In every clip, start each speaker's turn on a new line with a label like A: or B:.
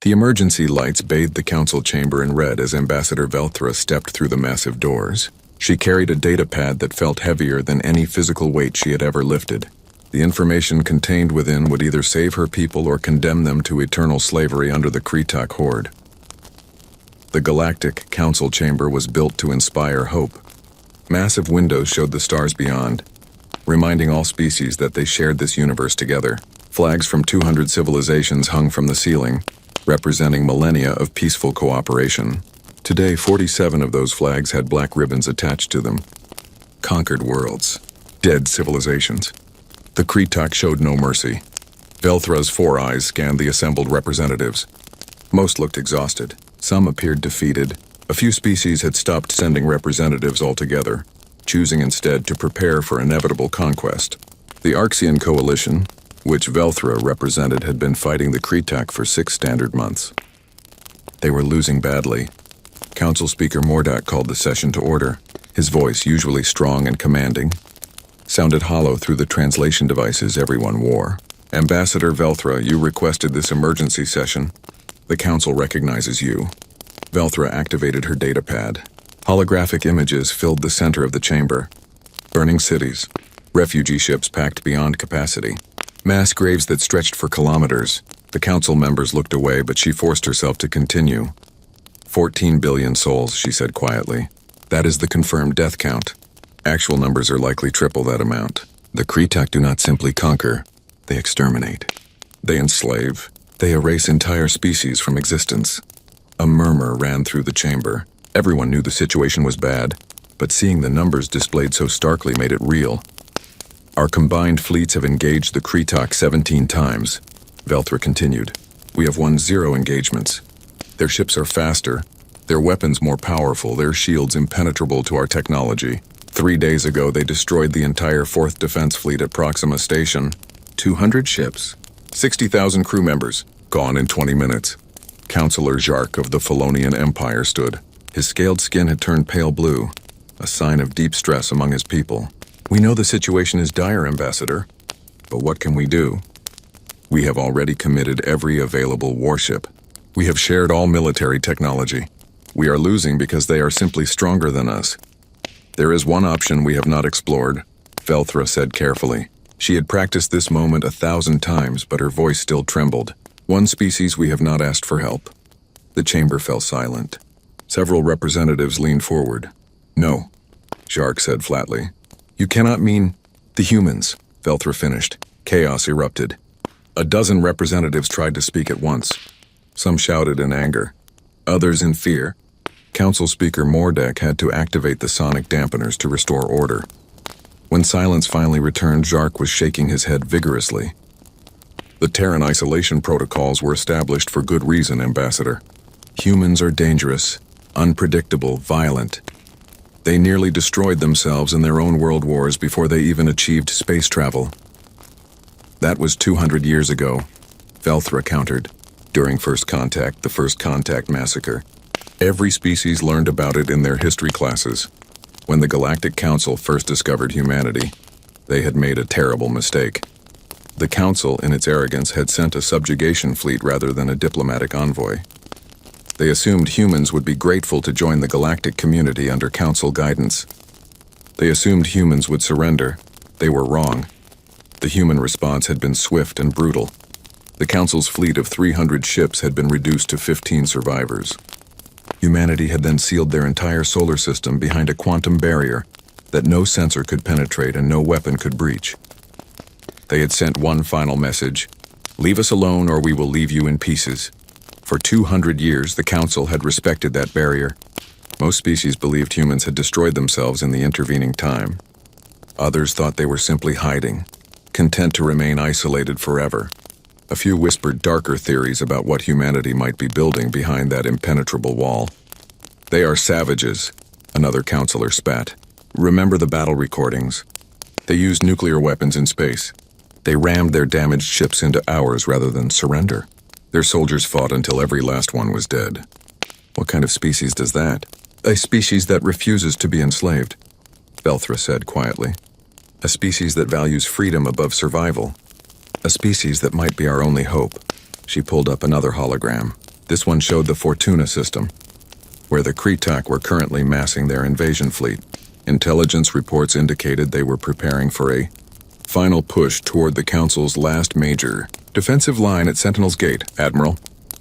A: The emergency lights bathed the council chamber in red as Ambassador Velthra stepped through the massive doors. She carried a data pad that felt heavier than any physical weight she had ever lifted. The information contained within would either save her people or condemn them to eternal slavery under the Kretak horde. The Galactic Council Chamber was built to inspire hope. Massive windows showed the stars beyond, reminding all species that they shared this universe together. Flags from 200 civilizations hung from the ceiling, representing millennia of peaceful cooperation. Today, 47 of those flags had black ribbons attached to them. Conquered worlds. Dead civilizations. The Kretak showed no mercy. Velthra's 4 eyes scanned the assembled representatives. Most looked exhausted. Some appeared defeated. A few species had stopped sending representatives altogether, choosing instead to prepare for inevitable conquest. The Arxian coalition, which Velthra represented, had been fighting the Kretak for 6 standard months. They were losing badly. Council Speaker Mordak called the session to order. His voice, usually strong and commanding, sounded hollow through the translation devices everyone wore. Ambassador Velthra, you requested this emergency session. The Council recognizes you. Velthra activated her data pad. Holographic images filled the center of the chamber. Burning cities, refugee ships packed beyond capacity, mass graves that stretched for kilometers. The Council members looked away, but she forced herself to continue. 14 billion souls, she said quietly. That is the confirmed death count. Actual numbers are likely triple that amount. The Kretak do not simply conquer, they exterminate. They enslave. They erase entire species from existence. A murmur ran through the chamber. Everyone knew the situation was bad, but seeing the numbers displayed so starkly made it real. Our combined fleets have engaged the Kretak 17 times, Velthra continued. We have won 0 engagements. Their ships are faster, their weapons more powerful, their shields impenetrable to our technology. 3 days ago, they destroyed the entire 4th Defense Fleet at Proxima Station. 200 ships, 60,000 crew members, gone in 20 minutes. Councillor Jark of the Felonian Empire stood. His scaled skin had turned pale blue, a sign of deep stress among his people. We know the situation is dire, Ambassador, but what can we do? We have already committed every available warship. We have shared all military technology. We are losing because they are simply stronger than us. There is one option we have not explored, Velthra said carefully. She had practiced this moment 1,000 times, but her voice still trembled. One species we have not asked for help. The chamber fell silent. Several representatives leaned forward. No, Jark said flatly. You cannot mean the humans, Velthra finished. Chaos erupted. A dozen representatives tried to speak at once. Some shouted in anger, others in fear. Council Speaker Mordak had to activate the sonic dampeners to restore order. When silence finally returned, Jark was shaking his head vigorously. The Terran isolation protocols were established for good reason, Ambassador. Humans are dangerous, unpredictable, violent. They nearly destroyed themselves in their own world wars before they even achieved space travel. That was 200 years ago, Velthra countered. During First Contact, the First Contact massacre. Every species learned about it in their history classes. When the Galactic Council first discovered humanity, they had made a terrible mistake. The Council, in its arrogance, had sent a subjugation fleet rather than a diplomatic envoy. They assumed humans would be grateful to join the galactic community under Council guidance. They assumed humans would surrender. They were wrong. The human response had been swift and brutal. The Council's fleet of 300 ships had been reduced to 15 survivors. Humanity had then sealed their entire solar system behind a quantum barrier that no sensor could penetrate and no weapon could breach. They had sent one final message: leave us alone or we will leave you in pieces. For 200 years, the Council had respected that barrier. Most species believed humans had destroyed themselves in the intervening time. Others thought they were simply hiding, content to remain isolated forever. A few whispered darker theories about what humanity might be building behind that impenetrable wall. They are savages, another counselor spat. Remember the battle recordings. They used nuclear weapons in space. They rammed their damaged ships into ours rather than surrender. Their soldiers fought until every last one was dead. What kind of species does that? A species that refuses to be enslaved, Velthra said quietly. A species that values freedom above survival. A species that might be our only hope. She pulled up another hologram. This one showed the Fortuna system, where the Kretak were currently massing their invasion fleet. Intelligence reports indicated they were preparing for a final push toward the Council's last major defensive line at Sentinel's Gate, Admiral.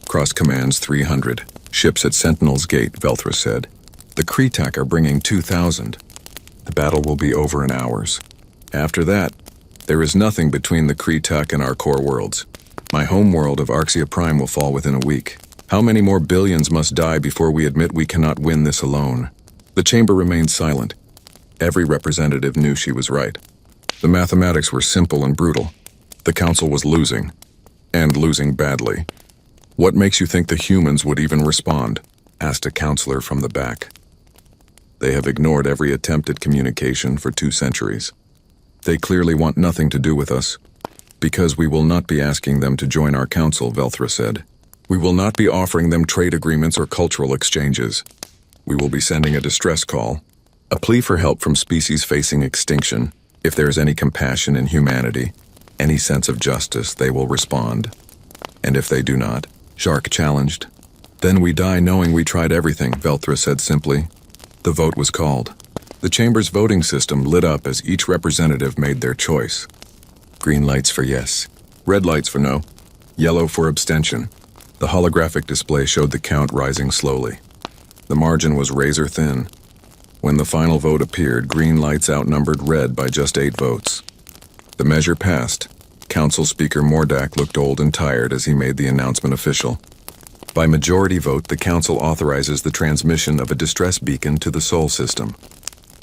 A: Cross commands 300. Ships at Sentinel's Gate, Velthra said. The Kretak are bringing 2,000. The battle will be over in hours. After that, there is nothing between the Kretak and our core worlds. My home world of Arxia Prime will fall within a week. How many more billions must die before we admit we cannot win this alone? The chamber remained silent. Every representative knew she was right. The mathematics were simple and brutal. The Council was losing, and losing badly. "What makes you think the humans would even respond?" asked a counselor from the back. "They have ignored every attempt at communication for 2 centuries. They clearly want nothing to do with us, because we will not be asking them to join our council," Velthra said. "We will not be offering them trade agreements or cultural exchanges. We will be sending a distress call, a plea for help from species facing extinction. If there is any compassion in humanity, any sense of justice, they will respond. And if they do not," Shark challenged, "then we die knowing we tried everything," Velthra said simply. The vote was called. The chamber's voting system lit up as each representative made their choice. Green lights for yes, red lights for no, yellow for abstention. The holographic display showed the count rising slowly. The margin was razor thin. When the final vote appeared, green lights outnumbered red by just 8 votes. The measure passed. Council Speaker Mordak looked old and tired as he made the announcement official. By majority vote, the Council authorizes the transmission of a distress beacon to the Sol system.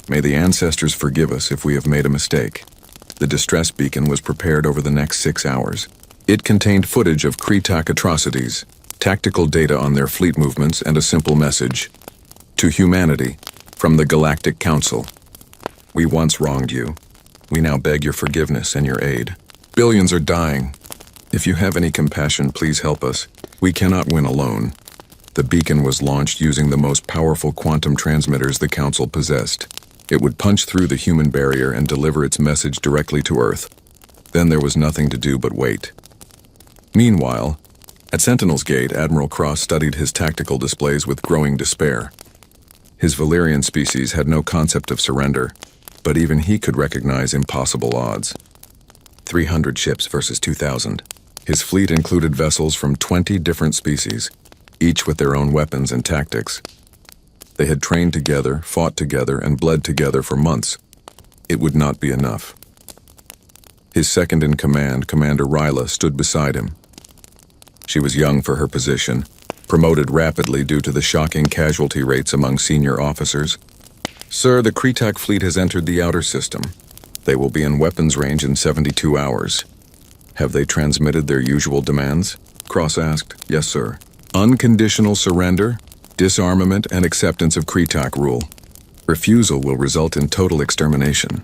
A: May the ancestors forgive us if we have made a mistake. The distress beacon was prepared over the next 6 hours. It contained footage of Kretak atrocities, tactical data on their fleet movements, and a simple message. To humanity, from the Galactic Council. We once wronged you. We now beg your forgiveness and your aid. Billions are dying. If you have any compassion, please help us. We cannot win alone. The beacon was launched using the most powerful quantum transmitters the Council possessed. It would punch through the human barrier and deliver its message directly to Earth. Then there was nothing to do but wait. Meanwhile, at Sentinel's Gate, Admiral Cross studied his tactical displays with growing despair. His Valyrian species had no concept of surrender, but even he could recognize impossible odds. 300 ships versus 2,000. His fleet included vessels from 20 different species, each with their own weapons and tactics. They had trained together, fought together, and bled together for months. It would not be enough. His second-in-command, Commander Ryla, stood beside him. She was young for her position, promoted rapidly due to the shocking casualty rates among senior officers. "Sir, the Kretak fleet has entered the outer system. They will be in weapons range in 72 hours. Have they transmitted their usual demands?" Cross asked. "Yes, sir. Unconditional surrender, disarmament, and acceptance of Kretak rule. Refusal will result in total extermination."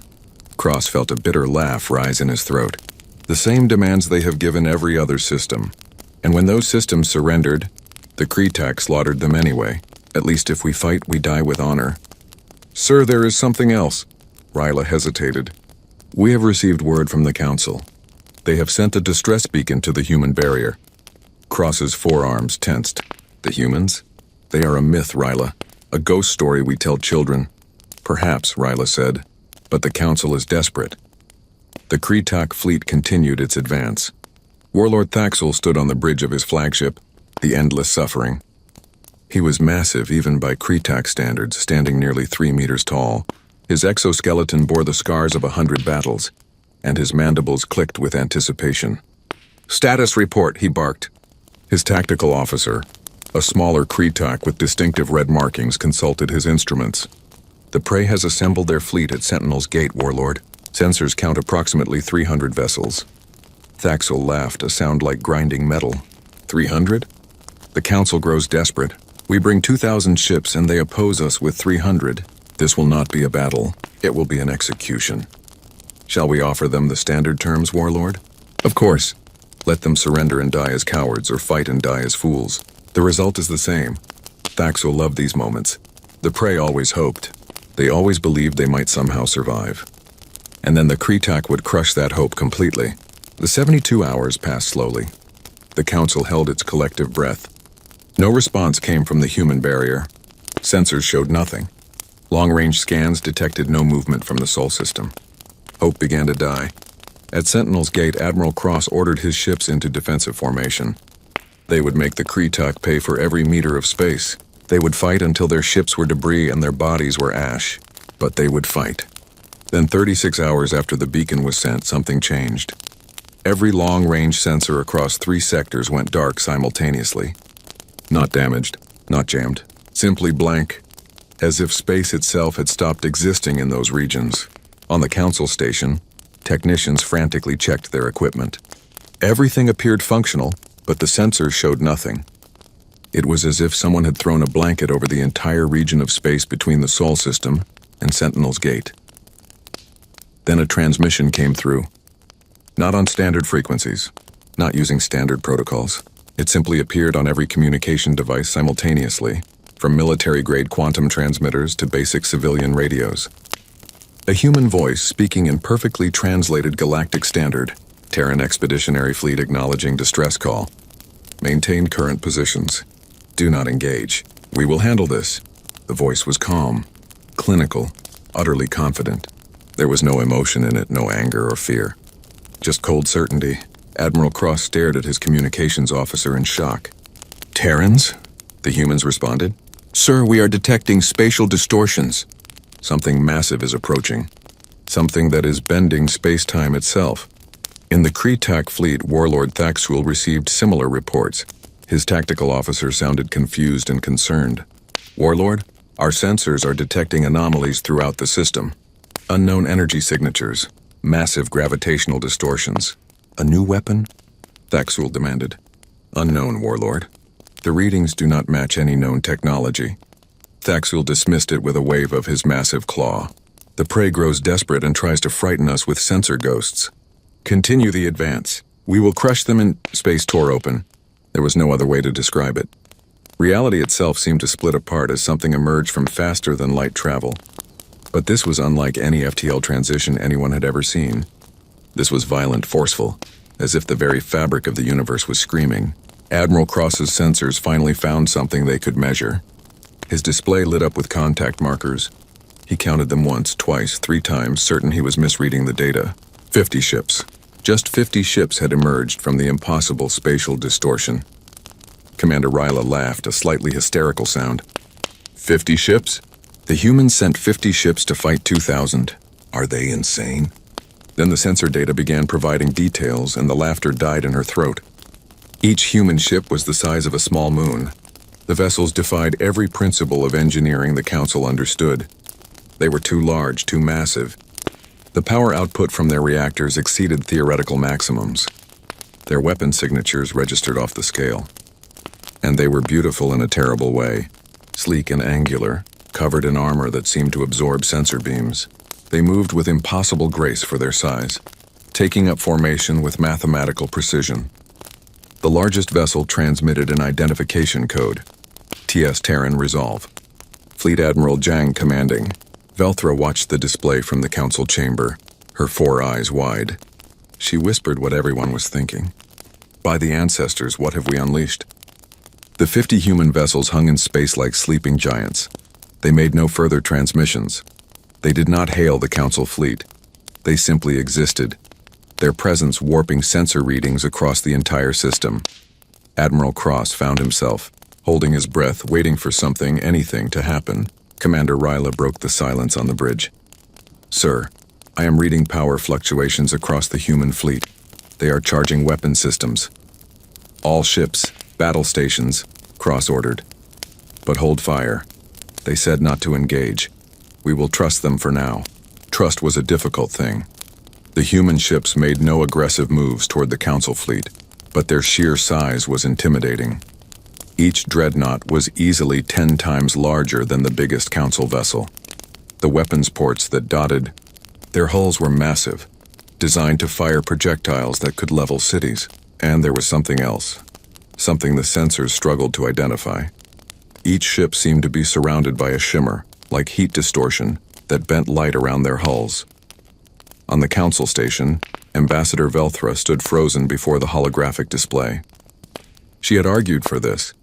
A: Cross felt a bitter laugh rise in his throat. "The same demands they have given every other system. And when those systems surrendered, the Kretak slaughtered them anyway. At least if we fight, we die with honor." "Sir, there is something else." Ryla hesitated. "We have received word from the Council. They have sent a distress beacon to the human barrier." Cross's forearms tensed. "The humans? They are a myth, Ryla. A ghost story we tell children." "Perhaps," Ryla said, "but the Council is desperate." The Kretak fleet continued its advance. Warlord Thaxel stood on the bridge of his flagship, the Endless Suffering. He was massive even by Kretak standards, standing nearly 3 meters tall. His exoskeleton bore the scars of 100 battles, and his mandibles clicked with anticipation. "Status report," he barked. His tactical officer, a smaller Kretak with distinctive red markings, consulted his instruments. "The prey has assembled their fleet at Sentinel's Gate, Warlord. Sensors count approximately 300 vessels." Thaxel laughed, a sound like grinding metal. 300? "The Council grows desperate. We bring 2,000 ships and they oppose us with 300. This will not be a battle. It will be an execution." "Shall we offer them the standard terms, Warlord?" "Of course. Let them surrender and die as cowards, or fight and die as fools. The result is the same." Thaxel loved these moments. The prey always hoped. They always believed they might somehow survive. And then the Kretak would crush that hope completely. The 72 hours passed slowly. The Council held its collective breath. No response came from the human barrier. Sensors showed nothing. Long-range scans detected no movement from the Sol system. Hope began to die. At Sentinel's Gate, Admiral Cross ordered his ships into defensive formation. They would make the Kretak pay for every meter of space. They would fight until their ships were debris and their bodies were ash. But they would fight. Then 36 hours after the beacon was sent, something changed. Every long-range sensor across 3 sectors went dark simultaneously. Not damaged, not jammed, simply blank, as if space itself had stopped existing in those regions. On the Council station, technicians frantically checked their equipment. Everything appeared functional, but the sensors showed nothing. It was as if someone had thrown a blanket over the entire region of space between the Sol system and Sentinel's Gate. Then a transmission came through. Not on standard frequencies, not using standard protocols. It simply appeared on every communication device simultaneously, from military-grade quantum transmitters to basic civilian radios. A human voice speaking in perfectly translated galactic standard. Terran Expeditionary Fleet acknowledging distress call. Maintain current positions. Do not engage. We will handle this. The voice was calm, clinical, utterly confident. There was no emotion in it, no anger or fear. Just cold certainty. Admiral Cross stared at his communications officer in shock. Terrans? The humans responded. Sir, we are detecting spatial distortions. Something massive is approaching. Something that is bending space-time itself. In the Kretak fleet, Warlord Thaxul received similar reports. His tactical officer sounded confused and concerned. Warlord, our sensors are detecting anomalies throughout the system. Unknown energy signatures, massive gravitational distortions. A new weapon? Thaxul demanded. Unknown, Warlord. The readings do not match any known technology. Thaxul dismissed it with a wave of his massive claw. The prey grows desperate and tries to frighten us with sensor ghosts. Continue the advance. We will crush them in... Space tore open. There was no other way to describe it. Reality itself seemed to split apart as something emerged from faster-than-light travel. But this was unlike any FTL transition anyone had ever seen. This was violent, forceful, as if the very fabric of the universe was screaming. Admiral Cross's sensors finally found something they could measure. His display lit up with contact markers. He counted them once, twice, 3 times, certain he was misreading the data. 50 ships. Just 50 ships had emerged from the impossible spatial distortion. Commander Ryla laughed, a slightly hysterical sound. 50 ships? The humans sent 50 ships to fight 2,000. Are they insane? Then the sensor data began providing details, and the laughter died in her throat. Each human ship was the size of a small moon. The vessels defied every principle of engineering the Council understood. They were too large, too massive. The power output from their reactors exceeded theoretical maximums. Their weapon signatures registered off the scale. And they were beautiful in a terrible way, sleek and angular, covered in armor that seemed to absorb sensor beams. They moved with impossible grace for their size, taking up formation with mathematical precision. The largest vessel transmitted an identification code, TS Terran Resolve. Fleet Admiral Jang commanding. Velthra watched the display from the Council chamber, her 4 eyes wide. She whispered what everyone was thinking. By the ancestors, what have we unleashed? The 50 human vessels hung in space like sleeping giants. They made no further transmissions. They did not hail the Council fleet. They simply existed, their presence warping sensor readings across the entire system. Admiral Cross found himself, holding his breath, waiting for something, anything, to happen. Commander Ryla broke the silence on the bridge. Sir, I am reading power fluctuations across the human fleet. They are charging weapon systems. All ships, battle stations, cross-ordered. But hold fire. They said not to engage. We will trust them for now. Trust was a difficult thing. The human ships made no aggressive moves toward the Council fleet, but their sheer size was intimidating. Each dreadnought was easily 10 times larger than the biggest Council vessel. The weapons ports that dotted, their hulls were massive, designed to fire projectiles that could level cities. And there was something else, something the sensors struggled to identify. Each ship seemed to be surrounded by a shimmer, like heat distortion, that bent light around their hulls. On the Council station, Ambassador Velthra stood frozen before the holographic display. She had argued for this.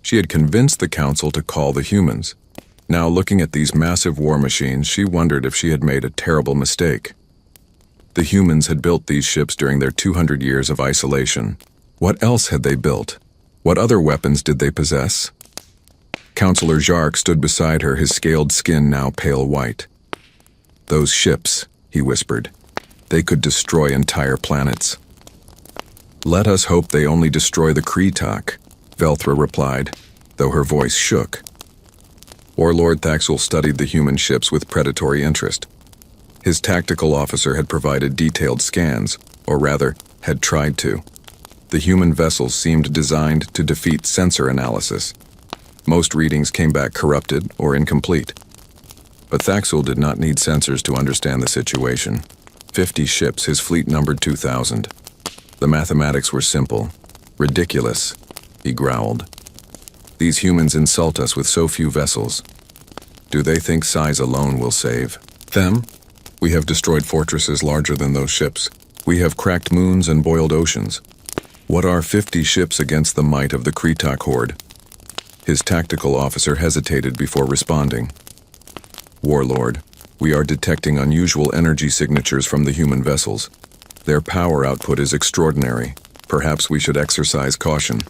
A: She had convinced the council to call the humans. Now, looking at these massive war machines, she wondered if she had made a terrible mistake. The humans had built these ships during their 200 years of isolation. What else had they built? What other weapons did they possess? Counselor Jark stood beside her, his scaled skin now pale white. "Those ships," he whispered. "They could destroy entire planets." "Let us hope they only destroy the Kreetok," Velthra replied, though her voice shook. Warlord Thaxul studied the human ships with predatory interest. His tactical officer had provided detailed scans, or rather, had tried to. The human vessels seemed designed to defeat sensor analysis. Most readings came back corrupted or incomplete. But Thaxul did not need sensors to understand the situation. 50 ships, his fleet numbered 2,000. The mathematics were simple. "Ridiculous," he growled. "These humans insult us with so few vessels. Do they think size alone will save them? We have destroyed fortresses larger than those ships. We have cracked moons and boiled oceans. What are 50 ships against the might of the Kreetok horde?" His tactical officer hesitated before responding. "Warlord, we are detecting unusual energy signatures from the human vessels. Their power output is extraordinary. Perhaps we should exercise caution."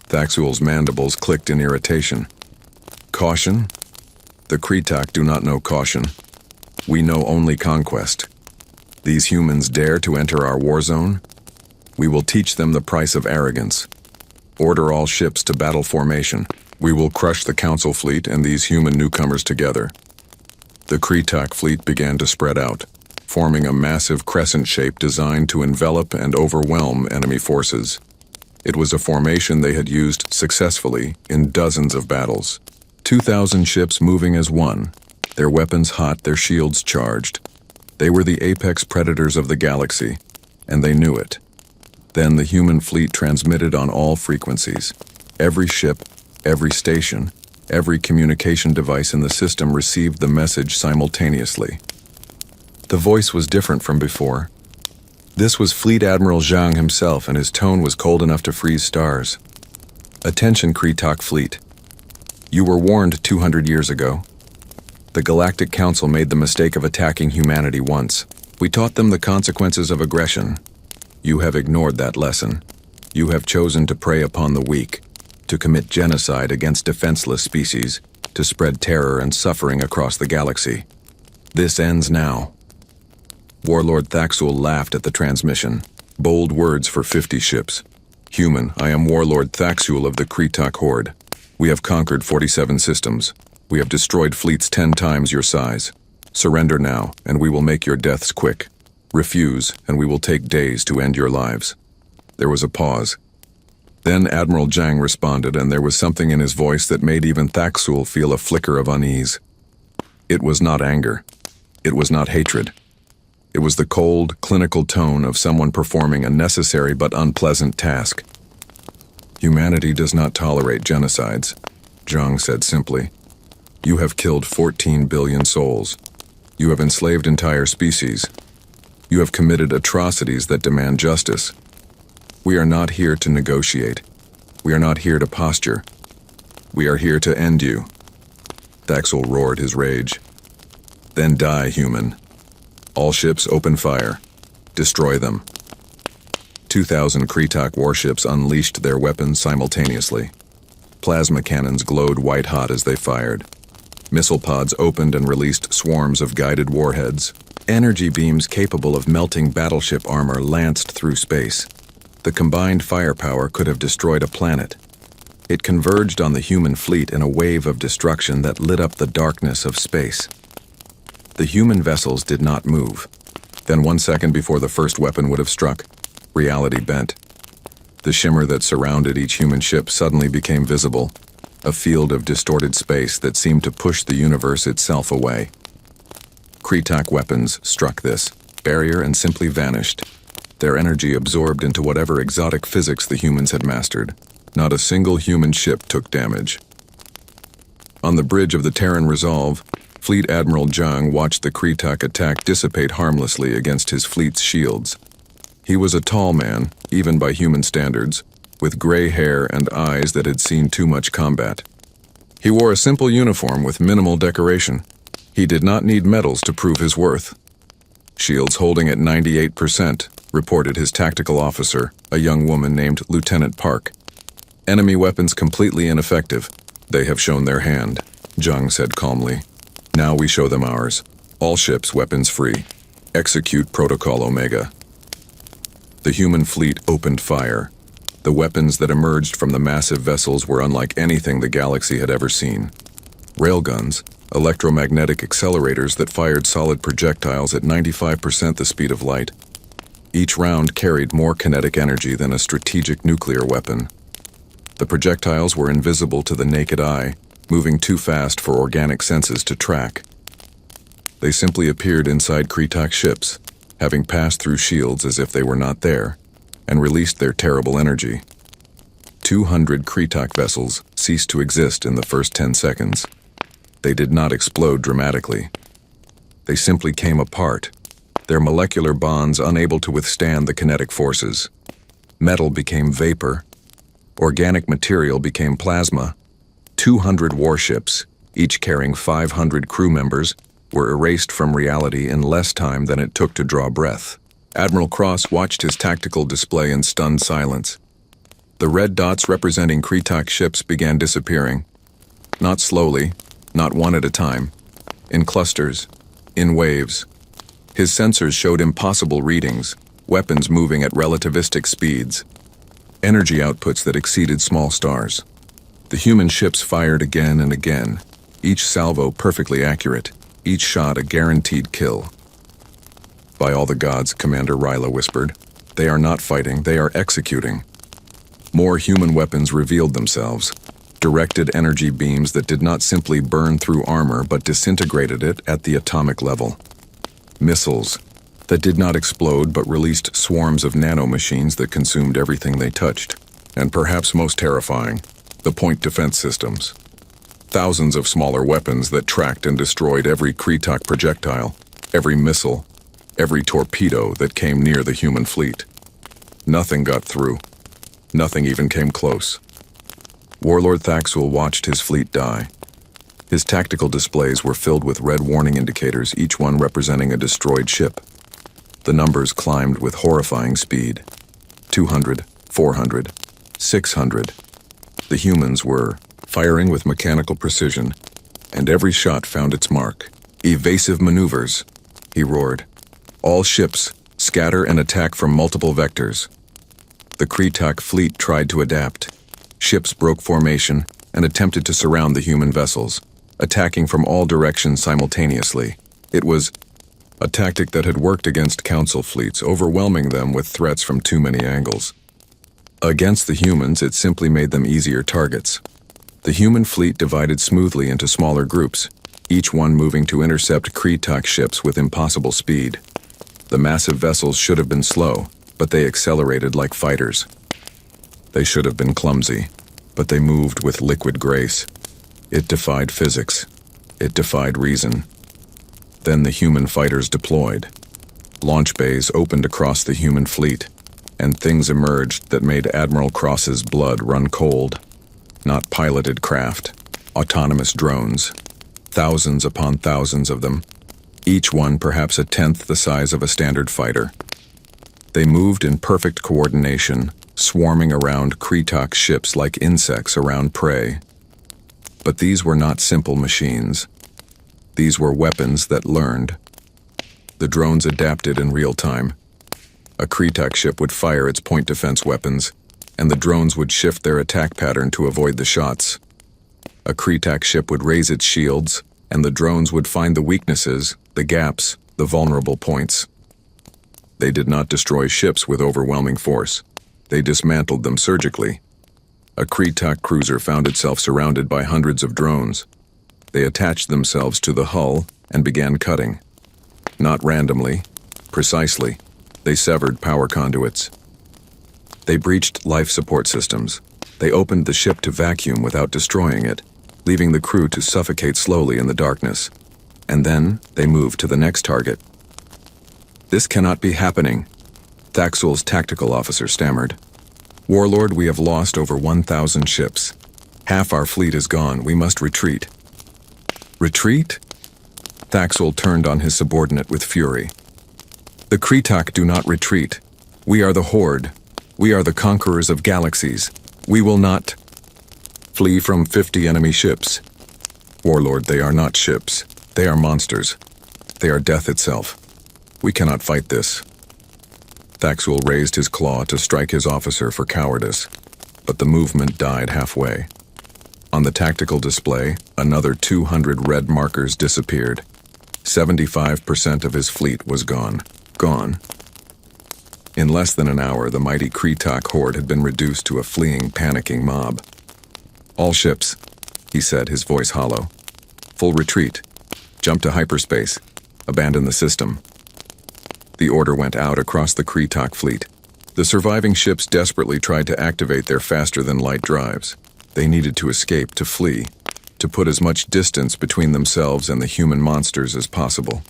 A: Thaxul's mandibles clicked in irritation. "Caution? The Kreetok do not know caution. We know only conquest. These humans dare to enter our war zone? We will teach them the price of arrogance. Order all ships to battle formation. We will crush the Council fleet and these human newcomers together." The Kreetok fleet began to spread out, forming a massive crescent shape designed to envelop and overwhelm enemy forces. It was a formation they had used successfully in dozens of battles. 2,000 ships moving as one, their weapons hot, their shields charged. They were the apex predators of the galaxy, and they knew it. Then the human fleet transmitted on all frequencies. Every ship, every station, every communication device in the system received the message simultaneously. The voice was different from before. This was Fleet Admiral Zhang himself, and his tone was cold enough to freeze stars. "Attention, Kreetok fleet. You were warned 200 years ago. The Galactic Council made the mistake of attacking humanity once. We taught them the consequences of aggression. You have ignored that lesson. You have chosen to prey upon the weak, to commit genocide against defenseless species, to spread terror and suffering across the galaxy. This ends now." Warlord Thaxul laughed at the transmission. Bold words for 50 ships. "Human, I am Warlord Thaxul of the Kreetok horde. We have conquered 47 systems. We have destroyed fleets 10 times your size. Surrender now, and we will make your deaths quick. Refuse, and we will take days to end your lives." There was a pause. Then Admiral Zhang responded, and there was something in his voice that made even Thaxul feel a flicker of unease. It was not anger. It was not hatred. It was the cold, clinical tone of someone performing a necessary but unpleasant task. "Humanity does not tolerate genocides," Zhang said simply. "You have killed 14 billion souls. You have enslaved entire species. You have committed atrocities that demand justice. We are not here to negotiate. We are not here to posture. We are here to end you." Thaxul roared his rage. "Then die, human. All ships open fire. Destroy them." 2,000 Kreetok warships unleashed their weapons simultaneously. Plasma cannons glowed white-hot as they fired. Missile pods opened and released swarms of guided warheads. Energy beams capable of melting battleship armor lanced through space. The combined firepower could have destroyed a planet. It converged on the human fleet in a wave of destruction that lit up the darkness of space. The human vessels did not move. Then 1 second before the first weapon would have struck, reality bent. The shimmer that surrounded each human ship suddenly became visible, a field of distorted space that seemed to push the universe itself away. Kreetok weapons struck this barrier and simply vanished, their energy absorbed into whatever exotic physics the humans had mastered. Not a single human ship took damage. On the bridge of the Terran Resolve, Fleet Admiral Zhang watched the Kreetok attack dissipate harmlessly against his fleet's shields. He was a tall man, even by human standards, with gray hair and eyes that had seen too much combat. He wore a simple uniform with minimal decoration. He did not need medals to prove his worth. "Shields holding at 98%, reported his tactical officer, a young woman named Lieutenant Park. "Enemy weapons completely ineffective. They have shown their hand," Jung said calmly. "Now we show them ours. All ships weapons free. Execute Protocol Omega." The human fleet opened fire. The weapons that emerged from the massive vessels were unlike anything the galaxy had ever seen. Railguns, electromagnetic accelerators that fired solid projectiles at 95% the speed of light. Each round carried more kinetic energy than a strategic nuclear weapon. The projectiles were invisible to the naked eye, moving too fast for organic senses to track. They simply appeared inside Kretak ships, having passed through shields as if they were not there, and released their terrible energy. 200 Kretak vessels ceased to exist in the first 10 seconds. They did not explode dramatically. They simply came apart, their molecular bonds unable to withstand the kinetic forces. Metal became vapor. Organic material became plasma. 200 warships, each carrying 500 crew members, were erased from reality in less time than it took to draw breath. Admiral Cross watched his tactical display in stunned silence. The red dots representing Kretak ships began disappearing. Not slowly, not one at a time. In clusters, in waves. His sensors showed impossible readings, weapons moving at relativistic speeds. Energy outputs that exceeded small stars. The human ships fired again and again, each salvo perfectly accurate, each shot a guaranteed kill. "By all the gods," Commander Ryla whispered, "they are not fighting, they are executing." More human weapons revealed themselves, directed energy beams that did not simply burn through armor but disintegrated it at the atomic level. Missiles that did not explode but released swarms of nanomachines that consumed everything they touched. And perhaps most terrifying, the point defense systems. Thousands of smaller weapons that tracked and destroyed every Kretak projectile, every missile, every torpedo that came near the human fleet. Nothing got through. Nothing even came close. Warlord Thaxul watched his fleet die. His tactical displays were filled with red warning indicators, each one representing a destroyed ship. The numbers climbed with horrifying speed. 200, 400, 600. The humans were firing with mechanical precision, and every shot found its mark. "Evasive maneuvers," he roared. "All ships, scatter and attack from multiple vectors." The Kretak fleet tried to adapt. Ships broke formation and attempted to surround the human vessels, attacking from all directions simultaneously. It was a tactic that had worked against Council fleets, overwhelming them with threats from too many angles. Against the humans, it simply made them easier targets. The human fleet divided smoothly into smaller groups, each one moving to intercept Kretak ships with impossible speed. The massive vessels should have been slow, but they accelerated like fighters. They should have been clumsy, but they moved with liquid grace. It defied physics. It defied reason. Then the human fighters deployed. Launch bays opened across the human fleet, and things emerged that made Admiral Cross's blood run cold. Not piloted craft, autonomous drones. Thousands upon thousands of them, each one perhaps a tenth the size of a standard fighter. They moved in perfect coordination, swarming around Kretak ships like insects around prey. But these were not simple machines. These were weapons that learned. The drones adapted in real time. A Kretak ship would fire its point defense weapons, and the drones would shift their attack pattern to avoid the shots. A Kretak ship would raise its shields, and the drones would find the weaknesses, the gaps, the vulnerable points. They did not destroy ships with overwhelming force. They dismantled them surgically. A Kretak cruiser found itself surrounded by hundreds of drones. They attached themselves to the hull and began cutting. Not randomly, precisely. They severed power conduits. They breached life support systems. They opened the ship to vacuum without destroying it, leaving the crew to suffocate slowly in the darkness. And then they moved to the next target. "This cannot be happening," Thaxul's tactical officer stammered. Warlord, we have lost over 1,000 ships. Half our fleet is gone. We must retreat. Retreat? Thaxel turned on his subordinate with fury. The Kretak do not retreat. We are the Horde. We are the conquerors of galaxies. We will not flee from 50 enemy ships. Warlord, they are not ships. They are monsters. They are death itself. We cannot fight this. Thaxel raised his claw to strike his officer for cowardice, but the movement died halfway. On the tactical display, another 200 red markers disappeared. 75% of his fleet was gone. Gone. In less than an hour, the mighty Kretak horde had been reduced to a fleeing, panicking mob. All ships, he said, his voice hollow. Full retreat. Jump to hyperspace. Abandon the system. The order went out across the Kretak fleet. The surviving ships desperately tried to activate their faster-than-light drives. They needed to escape, to flee, to put as much distance between themselves and the human monsters as possible.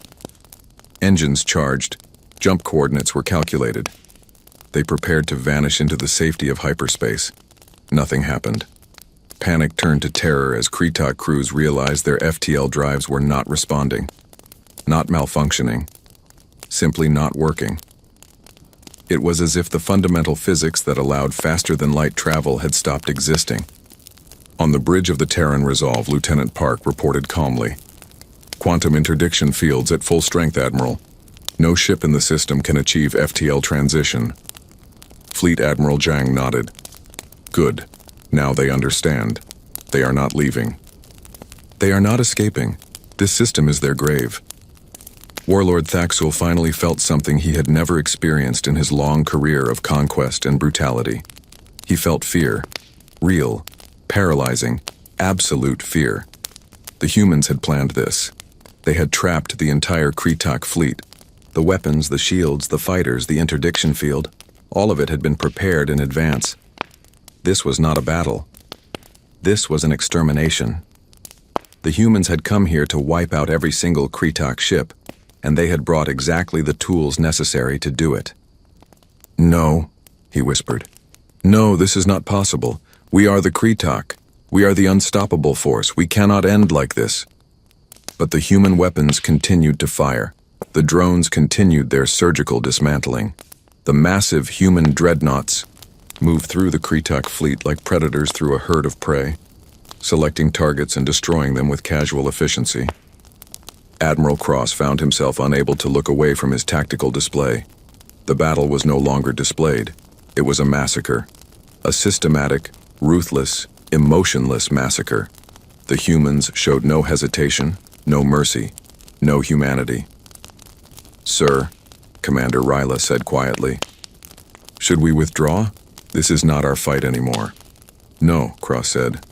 A: Engines charged. Jump coordinates were calculated. They prepared to vanish into the safety of hyperspace. Nothing happened. Panic turned to terror as Kretak crews realized their FTL drives were not responding. Not malfunctioning. Simply not working. It was as if the fundamental physics that allowed faster-than-light travel had stopped existing. On the bridge of the Terran Resolve, Lieutenant Park reported calmly. Quantum interdiction fields at full strength, Admiral. No ship in the system can achieve FTL transition. Fleet Admiral Zhang nodded. Good. Now they understand. They are not leaving. They are not escaping. This system is their grave. Warlord Thaxel finally felt something he had never experienced in his long career of conquest and brutality. He felt fear. Real. Paralyzing. Absolute fear. The humans had planned this. They had trapped the entire Kretak fleet. The weapons, the shields, the fighters, the interdiction field, all of it had been prepared in advance. This was not a battle. This was an extermination. The humans had come here to wipe out every single Kretak ship, and they had brought exactly the tools necessary to do it. No, he whispered. No, this is not possible. We are the Kretak. We are the unstoppable force. We cannot end like this. But the human weapons continued to fire. The drones continued their surgical dismantling. The massive human dreadnoughts moved through the Kretak fleet like predators through a herd of prey, selecting targets and destroying them with casual efficiency. Admiral Cross found himself unable to look away from his tactical display. The battle was no longer displayed. It was a massacre. A systematic, ruthless, emotionless massacre. The humans showed no hesitation, no mercy, no humanity. Sir, Commander Ryla said quietly. Should we withdraw? This is not our fight anymore. No, Cross said.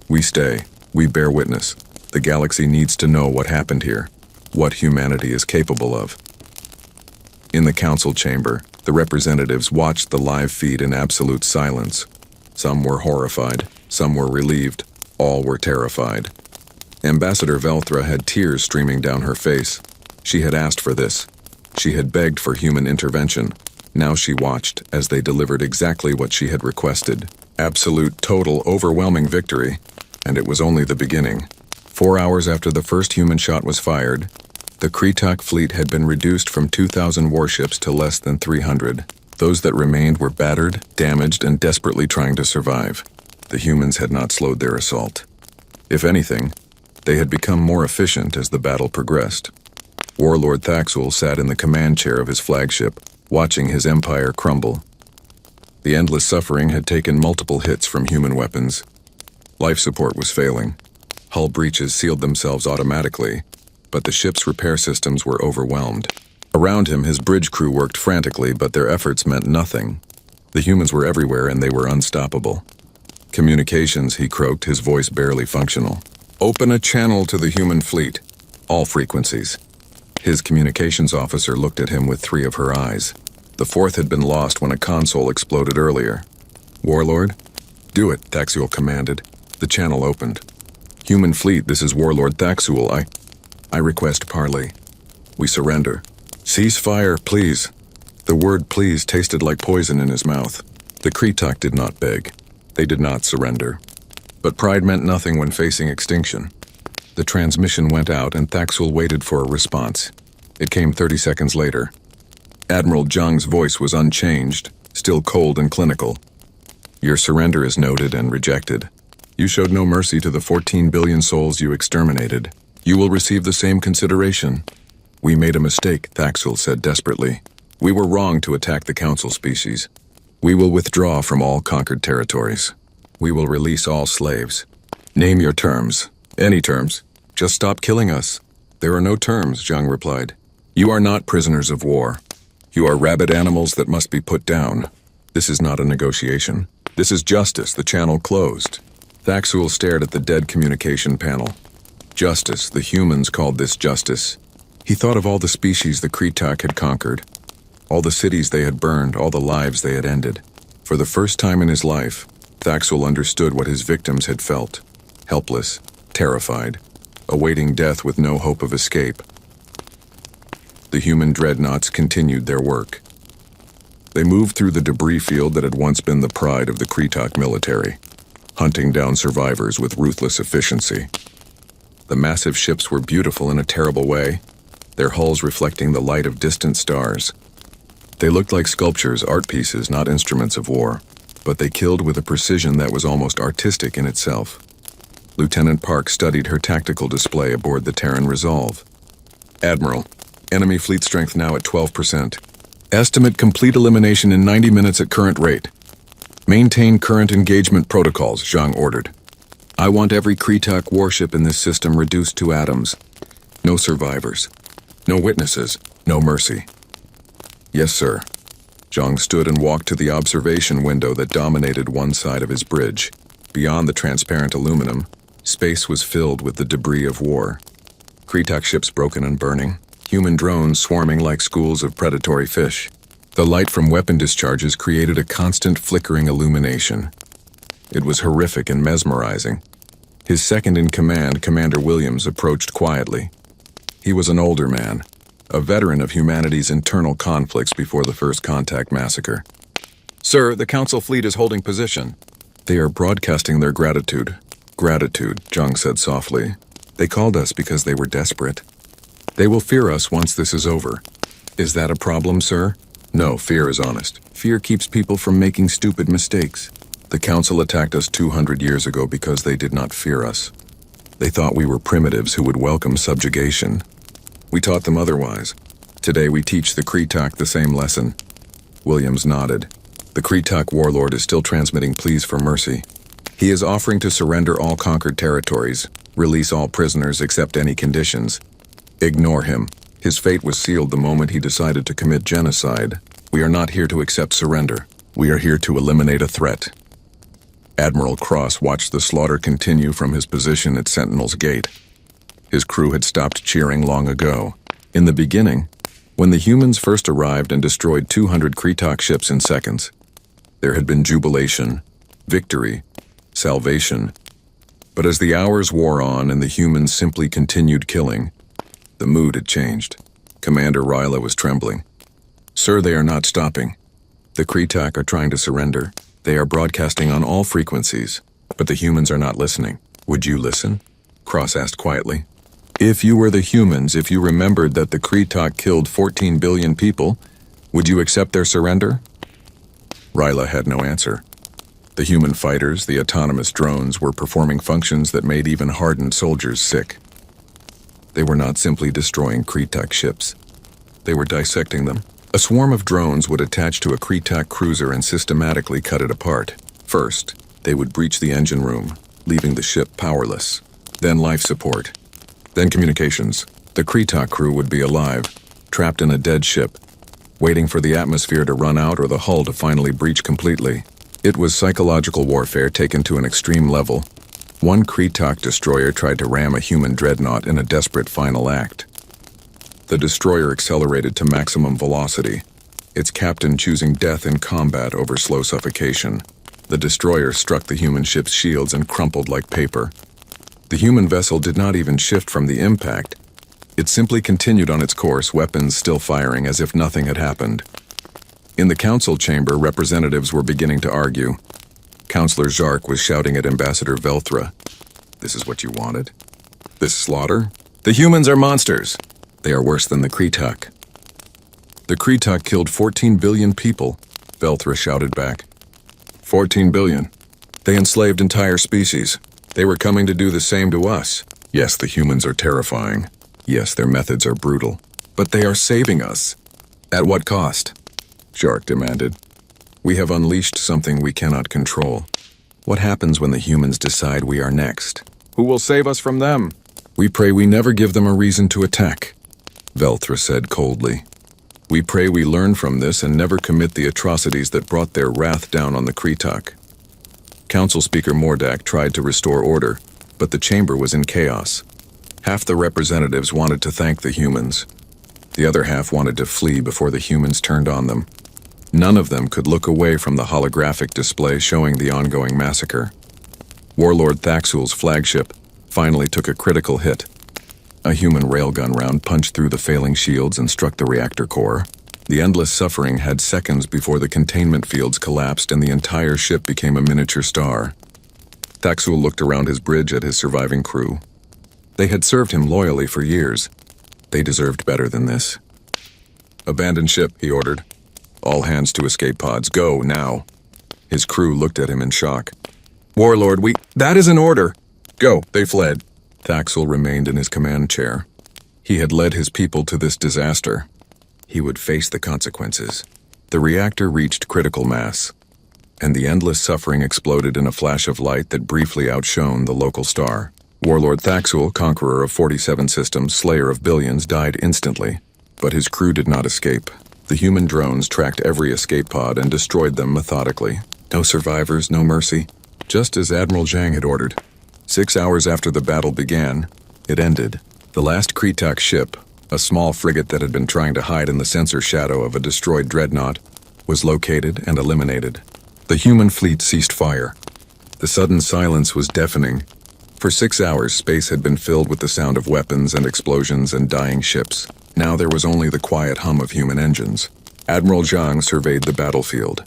A: We stay. We bear witness. The galaxy needs to know what happened here, what humanity is capable of. In the council chamber, the representatives watched the live feed in absolute silence. Some were horrified, some were relieved, all were terrified. Ambassador Velthra had tears streaming down her face. She had asked for this. She had begged for human intervention. Now she watched as they delivered exactly what she had requested. Absolute, total, overwhelming victory. And it was only the beginning. 4 hours after the first human shot was fired, the Kretak fleet had been reduced from 2,000 warships to less than 300. Those that remained were battered, damaged, and desperately trying to survive. The humans had not slowed their assault. If anything, they had become more efficient as the battle progressed. Warlord Thaxel sat in the command chair of his flagship, watching his empire crumble. The endless suffering had taken multiple hits from human weapons. Life support was failing. Hull breaches sealed themselves automatically, but the ship's repair systems were overwhelmed. Around him, his bridge crew worked frantically, but their efforts meant nothing. The humans were everywhere, and they were unstoppable. Communications, he croaked, his voice barely functional. Open a channel to the human fleet. All frequencies. His communications officer looked at him with 3 of her eyes. The 4th had been lost when a console exploded earlier. Warlord? Do it, Thaxul commanded. The channel opened. Human fleet, this is Warlord Thaxul. I request parley. We surrender. Cease fire, please. The word please tasted like poison in his mouth. The Kretok did not beg. They did not surrender. But pride meant nothing when facing extinction. The transmission went out and Thaxul waited for a response. It came 30 seconds later. Admiral Zhang's voice was unchanged, still cold and clinical. Your surrender is noted and rejected. You showed no mercy to the 14 billion souls you exterminated. You will receive the same consideration. We made a mistake, Thaxul said desperately. We were wrong to attack the Council species. We will withdraw from all conquered territories. We will release all slaves. Name your terms. Any terms. Just stop killing us. There are no terms, Zhang replied. You are not prisoners of war. You are rabid animals that must be put down. This is not a negotiation. This is justice. The channel closed. Thaxul stared at the dead communication panel. Justice. The humans called this justice. He thought of all the species the Kretok had conquered. All the cities they had burned, all the lives they had ended. For the first time in his life, Thaxul understood what his victims had felt. Helpless, terrified, awaiting death with no hope of escape. The human dreadnoughts continued their work. They moved through the debris field that had once been the pride of the Kretok military, hunting down survivors with ruthless efficiency. The massive ships were beautiful in a terrible way, their hulls reflecting the light of distant stars. They looked like sculptures, art pieces, not instruments of war, but they killed with a precision that was almost artistic in itself. Lieutenant Park studied her tactical display aboard the Terran Resolve. Admiral, enemy fleet strength now at 12%. Estimate complete elimination in 90 minutes at current rate. Maintain current engagement protocols, Zhang ordered. I want every Kretok warship in this system reduced to atoms. No survivors. No witnesses. No mercy. Yes, sir. Zhang stood and walked to the observation window that dominated one side of his bridge. Beyond the transparent aluminum, space was filled with the debris of war. Kretok ships broken and burning, human drones swarming like schools of predatory fish. The light from weapon discharges created a constant flickering illumination. It was horrific and mesmerizing. His second-in-command, Commander Williams, approached quietly. He was an older man, a veteran of humanity's internal conflicts before the First Contact massacre. Sir, the Council fleet is holding position. They are broadcasting their gratitude. Gratitude, Zhang said softly. They called us because they were desperate. They will fear us once this is over. Is that a problem, sir? No, fear is honest. Fear keeps people from making stupid mistakes. The Council attacked us 200 years ago because they did not fear us. They thought we were primitives who would welcome subjugation. We taught them otherwise. Today we teach the Kretok the same lesson. Williams nodded. The Kretok warlord is still transmitting pleas for mercy. He is offering to surrender all conquered territories, release all prisoners except any conditions. Ignore him. His fate was sealed the moment he decided to commit genocide. We are not here to accept surrender. We are here to eliminate a threat. Admiral Cross watched the slaughter continue from his position at Sentinel's Gate. His crew had stopped cheering long ago. In the beginning, when the humans first arrived and destroyed 200 Kretok ships in seconds, there had been jubilation, victory, salvation. But as the hours wore on and the humans simply continued killing, the mood had changed. Commander Ryla was trembling. Sir, they are not stopping. The Kretok are trying to surrender. They are broadcasting on all frequencies, but the humans are not listening. Would you listen? Cross asked quietly. If you were the humans, if you remembered that the Kretok killed 14 billion people, would you accept their surrender? Ryla had no answer. The human fighters, the autonomous drones, were performing functions that made even hardened soldiers sick. They were not simply destroying Kretok ships. They were dissecting them. A swarm of drones would attach to a Kretok cruiser and systematically cut it apart. First, they would breach the engine room, leaving the ship powerless. Then life support. Then communications. The Kretok crew would be alive, trapped in a dead ship, waiting for the atmosphere to run out or the hull to finally breach completely. It was psychological warfare taken to an extreme level. One Kretok destroyer tried to ram a human dreadnought in a desperate final act. The destroyer accelerated to maximum velocity, its captain choosing death in combat over slow suffocation. The destroyer struck the human ship's shields and crumpled like paper. The human vessel did not even shift from the impact. It simply continued on its course, weapons still firing as if nothing had happened. In the council chamber, representatives were beginning to argue. Councillor Jark was shouting at Ambassador Velthra. This is what you wanted? This slaughter? The humans are monsters. They are worse than the Kretuk. The Kretuk killed 14 billion people, Velthra shouted back. 14 billion? They enslaved entire species. They were coming to do the same to us. Yes, the humans are terrifying. Yes, their methods are brutal. But they are saving us. At what cost? Jark demanded. We have unleashed something we cannot control. What happens when the humans decide we are next? Who will save us from them? We pray we never give them a reason to attack, Velthra said coldly. We pray we learn from this and never commit the atrocities that brought their wrath down on the Kretuk. Council Speaker Mordak tried to restore order, but the chamber was in chaos. Half the representatives wanted to thank the humans. The other half wanted to flee before the humans turned on them. None of them could look away from the holographic display showing the ongoing massacre. Warlord Thaxul's flagship finally took a critical hit. A human railgun round punched through the failing shields and struck the reactor core. The endless suffering had seconds before the containment fields collapsed and the entire ship became a miniature star. Thaxul looked around his bridge at his surviving crew. They had served him loyally for years. They deserved better than this. Abandon ship, he ordered. All hands to escape pods. Go, now. His crew looked at him in shock. Warlord, that is an order. Go, they fled. Thaxul remained in his command chair. He had led his people to this disaster. He would face the consequences. The reactor reached critical mass, and the endless suffering exploded in a flash of light that briefly outshone the local star. Warlord Thaxul, conqueror of 47 systems, slayer of billions, died instantly, but his crew did not escape. The human drones tracked every escape pod and destroyed them methodically. No survivors, no mercy, just as Admiral Zhang had ordered. 6 hours after the battle began, it ended. The last Kretuk ship, a small frigate that had been trying to hide in the sensor shadow of a destroyed dreadnought, was located and eliminated. The human fleet ceased fire. The sudden silence was deafening. For 6 hours, space had been filled with the sound of weapons and explosions and dying ships. Now there was only the quiet hum of human engines. Admiral Zhang surveyed the battlefield.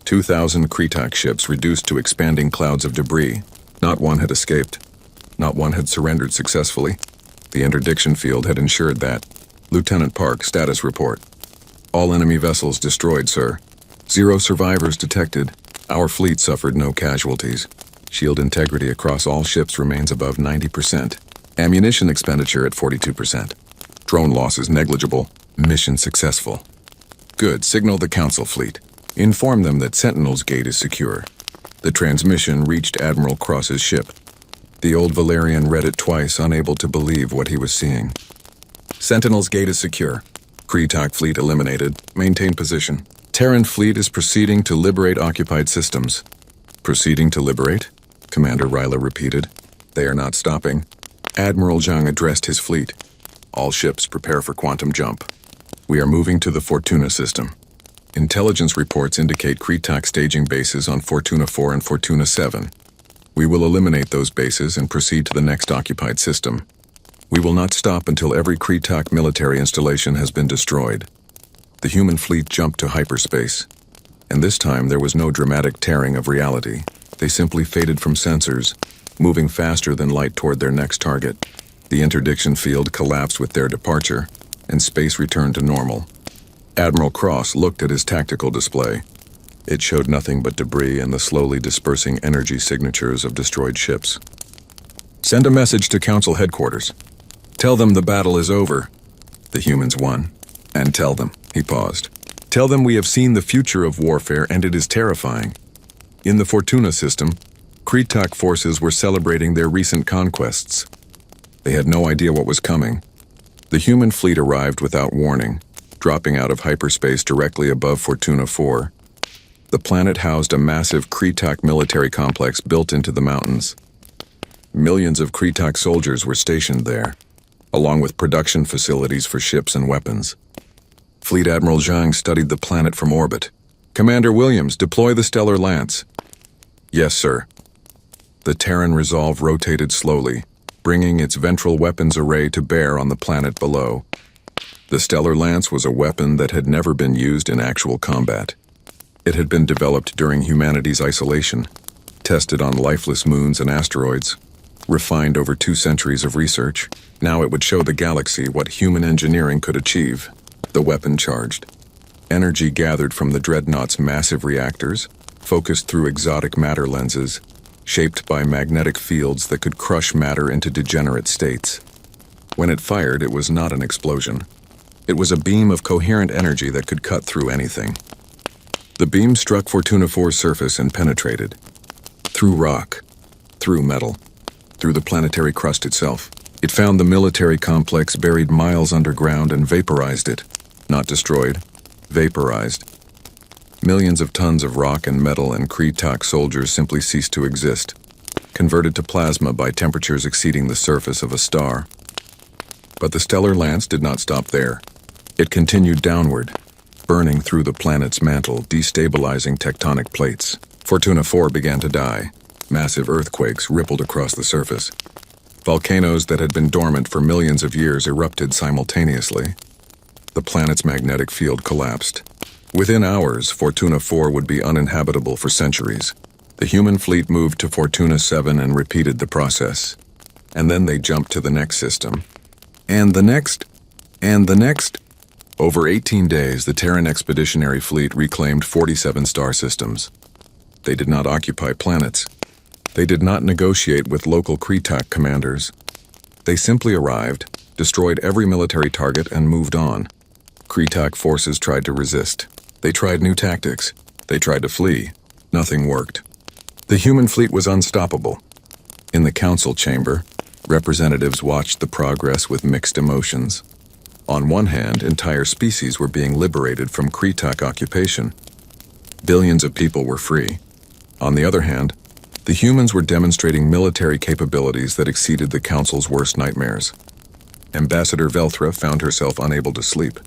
A: 2,000 Kretuk ships reduced to expanding clouds of debris. Not one had escaped. Not one had surrendered successfully. The interdiction field had ensured that. Lieutenant Park, status report. All enemy vessels destroyed, sir. 0 survivors detected. Our fleet suffered no casualties. Shield integrity across all ships remains above 90%. Ammunition expenditure at 42%. Drone losses negligible. Mission successful. Good. Signal the Council fleet. Inform them that Sentinel's gate is secure. The transmission reached Admiral Cross's ship. The old Valerian read it twice, unable to believe what he was seeing. Sentinel's gate is secure. Kretuk fleet eliminated. Maintain position. Terran fleet is proceeding to liberate occupied systems. Proceeding to liberate? Commander Ryla repeated. They are not stopping. Admiral Zhang addressed his fleet. All ships prepare for quantum jump. We are moving to the Fortuna system. Intelligence reports indicate Kretuk staging bases on Fortuna 4 and Fortuna 7. We will eliminate those bases and proceed to the next occupied system. We will not stop until every Kretuk military installation has been destroyed. The human fleet jumped to hyperspace, and this time there was no dramatic tearing of reality. They simply faded from sensors, moving faster than light toward their next target. The interdiction field collapsed with their departure, and space returned to normal. Admiral Cross looked at his tactical display. It showed nothing but debris and the slowly dispersing energy signatures of destroyed ships. Send a message to Council headquarters. Tell them the battle is over. The humans won. And tell them, he paused. Tell them we have seen the future of warfare and it is terrifying. In the Fortuna system, Kretuk forces were celebrating their recent conquests. They had no idea what was coming. The human fleet arrived without warning, dropping out of hyperspace directly above Fortuna 4. The planet housed a massive Kretuk military complex built into the mountains. Millions of Kretuk soldiers were stationed there, along with production facilities for ships and weapons. Fleet Admiral Zhang studied the planet from orbit. Commander Williams, deploy the Stellar Lance. Yes, sir. The Terran Resolve rotated slowly, bringing its ventral weapons array to bear on the planet below. The Stellar Lance was a weapon that had never been used in actual combat. It had been developed during humanity's isolation, tested on lifeless moons and asteroids, refined over 2 centuries of research. Now it would show the galaxy what human engineering could achieve. The weapon charged. Energy gathered from the Dreadnought's massive reactors, focused through exotic matter lenses, shaped by magnetic fields that could crush matter into degenerate states. When it fired, it was not an explosion. It was a beam of coherent energy that could cut through anything. The beam struck Fortuna 4's surface and penetrated. Through rock, through metal, through the planetary crust itself. It found the military complex buried miles underground and vaporized it. Not destroyed, vaporized. Millions of tons of rock and metal and Kreetak soldiers simply ceased to exist, converted to plasma by temperatures exceeding the surface of a star. But the Stellar Lance did not stop there. It continued downward, burning through the planet's mantle, destabilizing tectonic plates. Fortuna 4 began to die. Massive earthquakes rippled across the surface. Volcanoes that had been dormant for millions of years erupted simultaneously. The planet's magnetic field collapsed. Within hours, Fortuna 4 would be uninhabitable for centuries. The human fleet moved to Fortuna 7 and repeated the process. And then they jumped to the next system. And the next. And the next. Over 18 days, the Terran Expeditionary Fleet reclaimed 47 star systems. They did not occupy planets. They did not negotiate with local Kreetak commanders. They simply arrived, destroyed every military target, and moved on. Kreetak forces tried to resist. They tried new tactics. They tried to flee. Nothing worked. The human fleet was unstoppable. In the council chamber, representatives watched the progress with mixed emotions. On one hand, entire species were being liberated from Kreetak occupation. Billions of people were free. On the other hand, the humans were demonstrating military capabilities that exceeded the Council's worst nightmares. Ambassador Velthra found herself unable to sleep.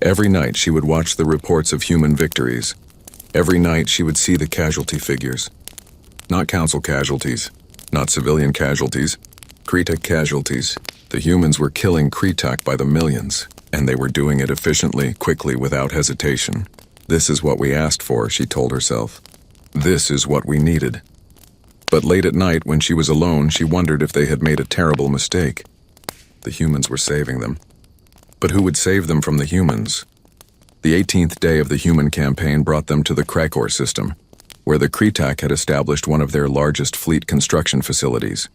A: Every night she would watch the reports of human victories. Every night she would see the casualty figures. Not Council casualties, not civilian casualties, Kreetak casualties. The humans were killing Kreetak by the millions, and they were doing it efficiently, quickly, without hesitation. This is what we asked for, she told herself. This is what we needed. But late at night, when she was alone, she wondered if they had made a terrible mistake. The humans were saving them. But who would save them from the humans? The 18th day of the human campaign brought them to the Krakor system, where the Kreetak had established one of their largest fleet construction facilities.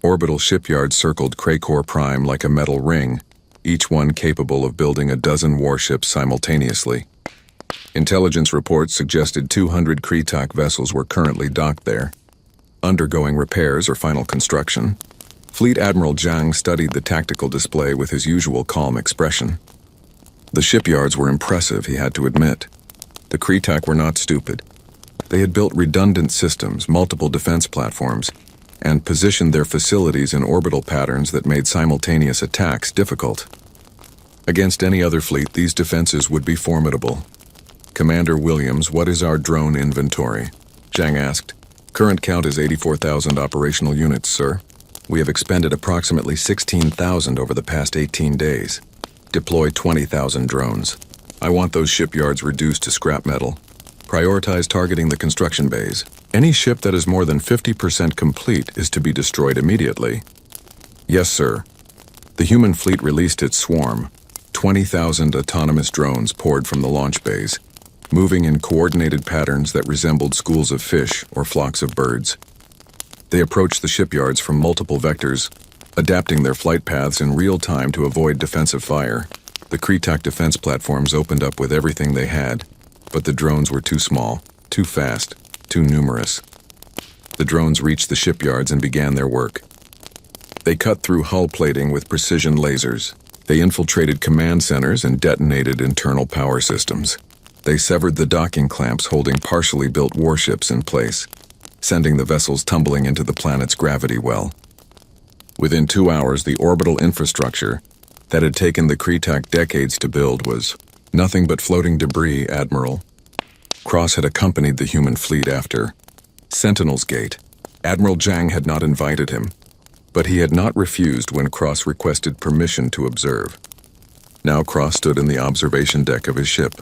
A: Orbital shipyards circled Krakor Prime like a metal ring, each one capable of building a dozen warships simultaneously. Intelligence reports suggested 200 Kreetak vessels were currently docked there, undergoing repairs or final construction. Fleet Admiral Zhang studied the tactical display with his usual calm expression. The shipyards were impressive, he had to admit. The Kreetak were not stupid. They had built redundant systems, multiple defense platforms, and positioned their facilities in orbital patterns that made simultaneous attacks difficult. Against any other fleet, these defenses would be formidable. Commander Williams, what is our drone inventory? Zhang asked. Current count is 84,000 operational units, sir. We have expended approximately 16,000 over the past 18 days. Deploy 20,000 drones. I want those shipyards reduced to scrap metal. Prioritize targeting the construction bays. Any ship that is more than 50% complete is to be destroyed immediately. Yes, sir. The human fleet released its swarm. 20,000 autonomous drones poured from the launch bays, moving in coordinated patterns that resembled schools of fish or flocks of birds. They approached the shipyards from multiple vectors, adapting their flight paths in real time to avoid defensive fire. The Kreetak defense platforms opened up with everything they had, but the drones were too small, too fast, too numerous. The drones reached the shipyards and began their work. They cut through hull plating with precision lasers. They infiltrated command centers and detonated internal power systems. They severed the docking clamps holding partially built warships in place, sending the vessels tumbling into the planet's gravity well. Within 2 hours, the orbital infrastructure that had taken the Kreetak decades to build was nothing but floating debris, Admiral. Cross had accompanied the human fleet after Sentinel's Gate. Admiral Zhang had not invited him, but he had not refused when Cross requested permission to observe. Now Cross stood in the observation deck of his ship,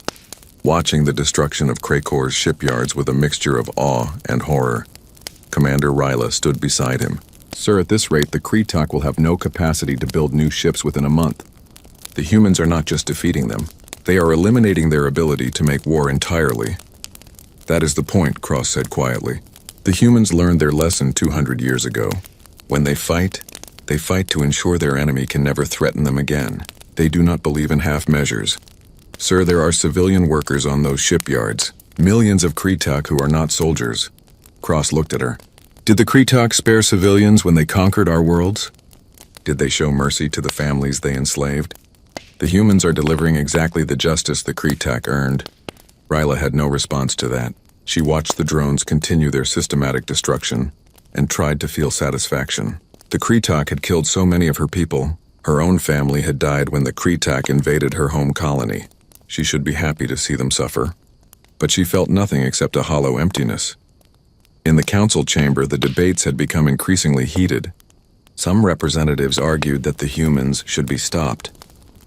A: watching the destruction of Krakor's shipyards with a mixture of awe and horror. Commander Ryla stood beside him. "Sir, at this rate, the Kretok will have no capacity to build new ships within a month. The humans are not just defeating them. They are eliminating their ability to make war entirely." "That is the point," Cross said quietly. "The humans learned their lesson 200 years ago. When they fight to ensure their enemy can never threaten them again. They do not believe in half measures. Sir, there are civilian workers on those shipyards. Millions of Kretok who are not soldiers." Cross looked at her. "Did the Kretok spare civilians when they conquered our worlds? Did they show mercy to the families they enslaved? The humans are delivering exactly the justice the Kretok earned." Ryla had no response to that. She watched the drones continue their systematic destruction and tried to feel satisfaction. The Kretok had killed so many of her people. Her own family had died when the Kretok invaded her home colony. She should be happy to see them suffer. But she felt nothing except a hollow emptiness. In the council chamber, the debates had become increasingly heated. Some representatives argued that the humans should be stopped,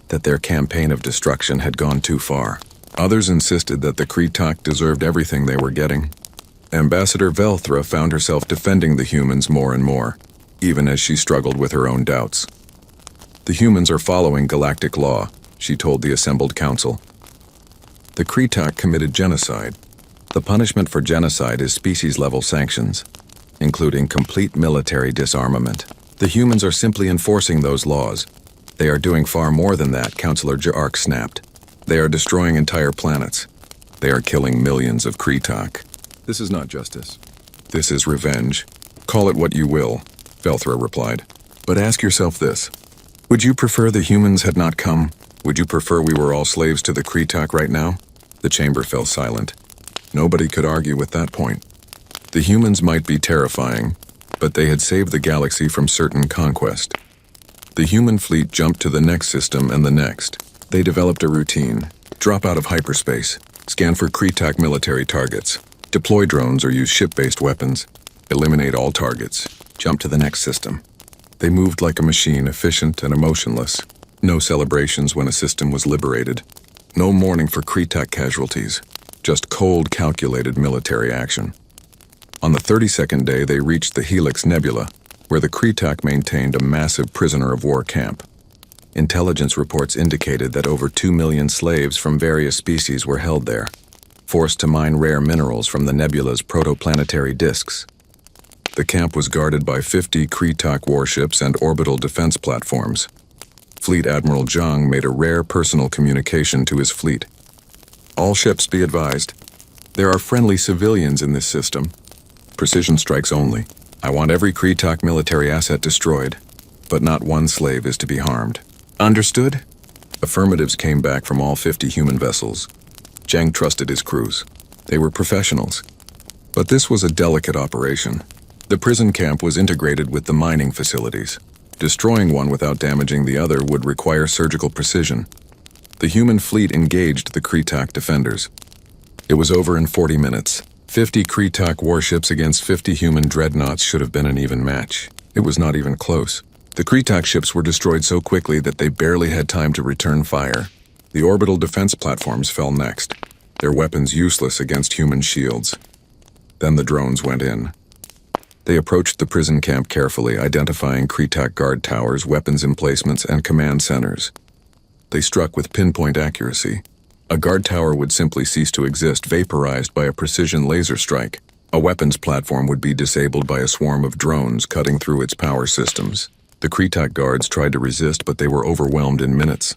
A: that their campaign of destruction had gone too far. Others insisted that the Kretok deserved everything they were getting. Ambassador Velthra found herself defending the humans more and more, even as she struggled with her own doubts. "The humans are following galactic law," she told the assembled council. "The Kretok committed genocide. The punishment for genocide is species-level sanctions, including complete military disarmament. The humans are simply enforcing those laws. They are doing far more than that," Councillor Jark snapped. "They are destroying entire planets. They are killing millions of Kretok. This is not justice. This is revenge. Call it what you will," Velthra replied. "But ask yourself this. Would you prefer the humans had not come? Would you prefer we were all slaves to the Kretok right now?" The chamber fell silent. Nobody could argue with that point. The humans might be terrifying, but they had saved the galaxy from certain conquest. The human fleet jumped to the next system and the next. They developed a routine. Drop out of hyperspace. Scan for Kretok military targets. Deploy drones or use ship-based weapons. Eliminate all targets. Jump to the next system. They moved like a machine, efficient and emotionless. No celebrations when a system was liberated. No mourning for Kretok casualties. Just cold, calculated military action. On the 32nd day, they reached the Helix Nebula, where the Kretok maintained a massive prisoner-of-war camp. Intelligence reports indicated that over 2 million slaves from various species were held there, forced to mine rare minerals from the nebula's protoplanetary disks. The camp was guarded by 50 Kretok warships and orbital defense platforms. Fleet Admiral Zhang made a rare personal communication to his fleet. "All ships be advised. There are friendly civilians in this system. Precision strikes only. I want every Kretok military asset destroyed, but not one slave is to be harmed. Understood?" Affirmatives came back from all 50 human vessels. Zhang trusted his crews. They were professionals. But this was a delicate operation. The prison camp was integrated with the mining facilities. Destroying one without damaging the other would require surgical precision. The human fleet engaged the Kretok defenders. It was over in 40 minutes. 50 Kretok warships against 50 human dreadnoughts should have been an even match. It was not even close. The Kretok ships were destroyed so quickly that they barely had time to return fire. The orbital defense platforms fell next, their weapons useless against human shields. Then the drones went in. They approached the prison camp carefully, identifying Kretok guard towers, weapons emplacements, and command centers. They struck with pinpoint accuracy. A guard tower would simply cease to exist, vaporized by a precision laser strike. A weapons platform would be disabled by a swarm of drones cutting through its power systems. The Kretok guards tried to resist, but they were overwhelmed in minutes.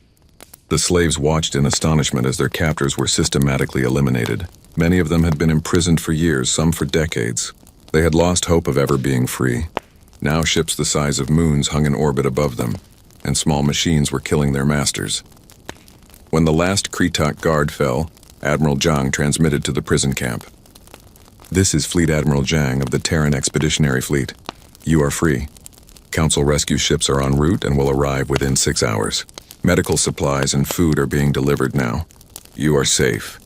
A: The slaves watched in astonishment as their captors were systematically eliminated. Many of them had been imprisoned for years, some for decades. They had lost hope of ever being free. Now ships the size of moons hung in orbit above them, and small machines were killing their masters. When the last Kretok guard fell, Admiral Zhang transmitted to the prison camp. "This is Fleet Admiral Zhang of the Terran Expeditionary Fleet. You are free. Council rescue ships are en route and will arrive within 6 hours. Medical supplies and food are being delivered now. You are safe."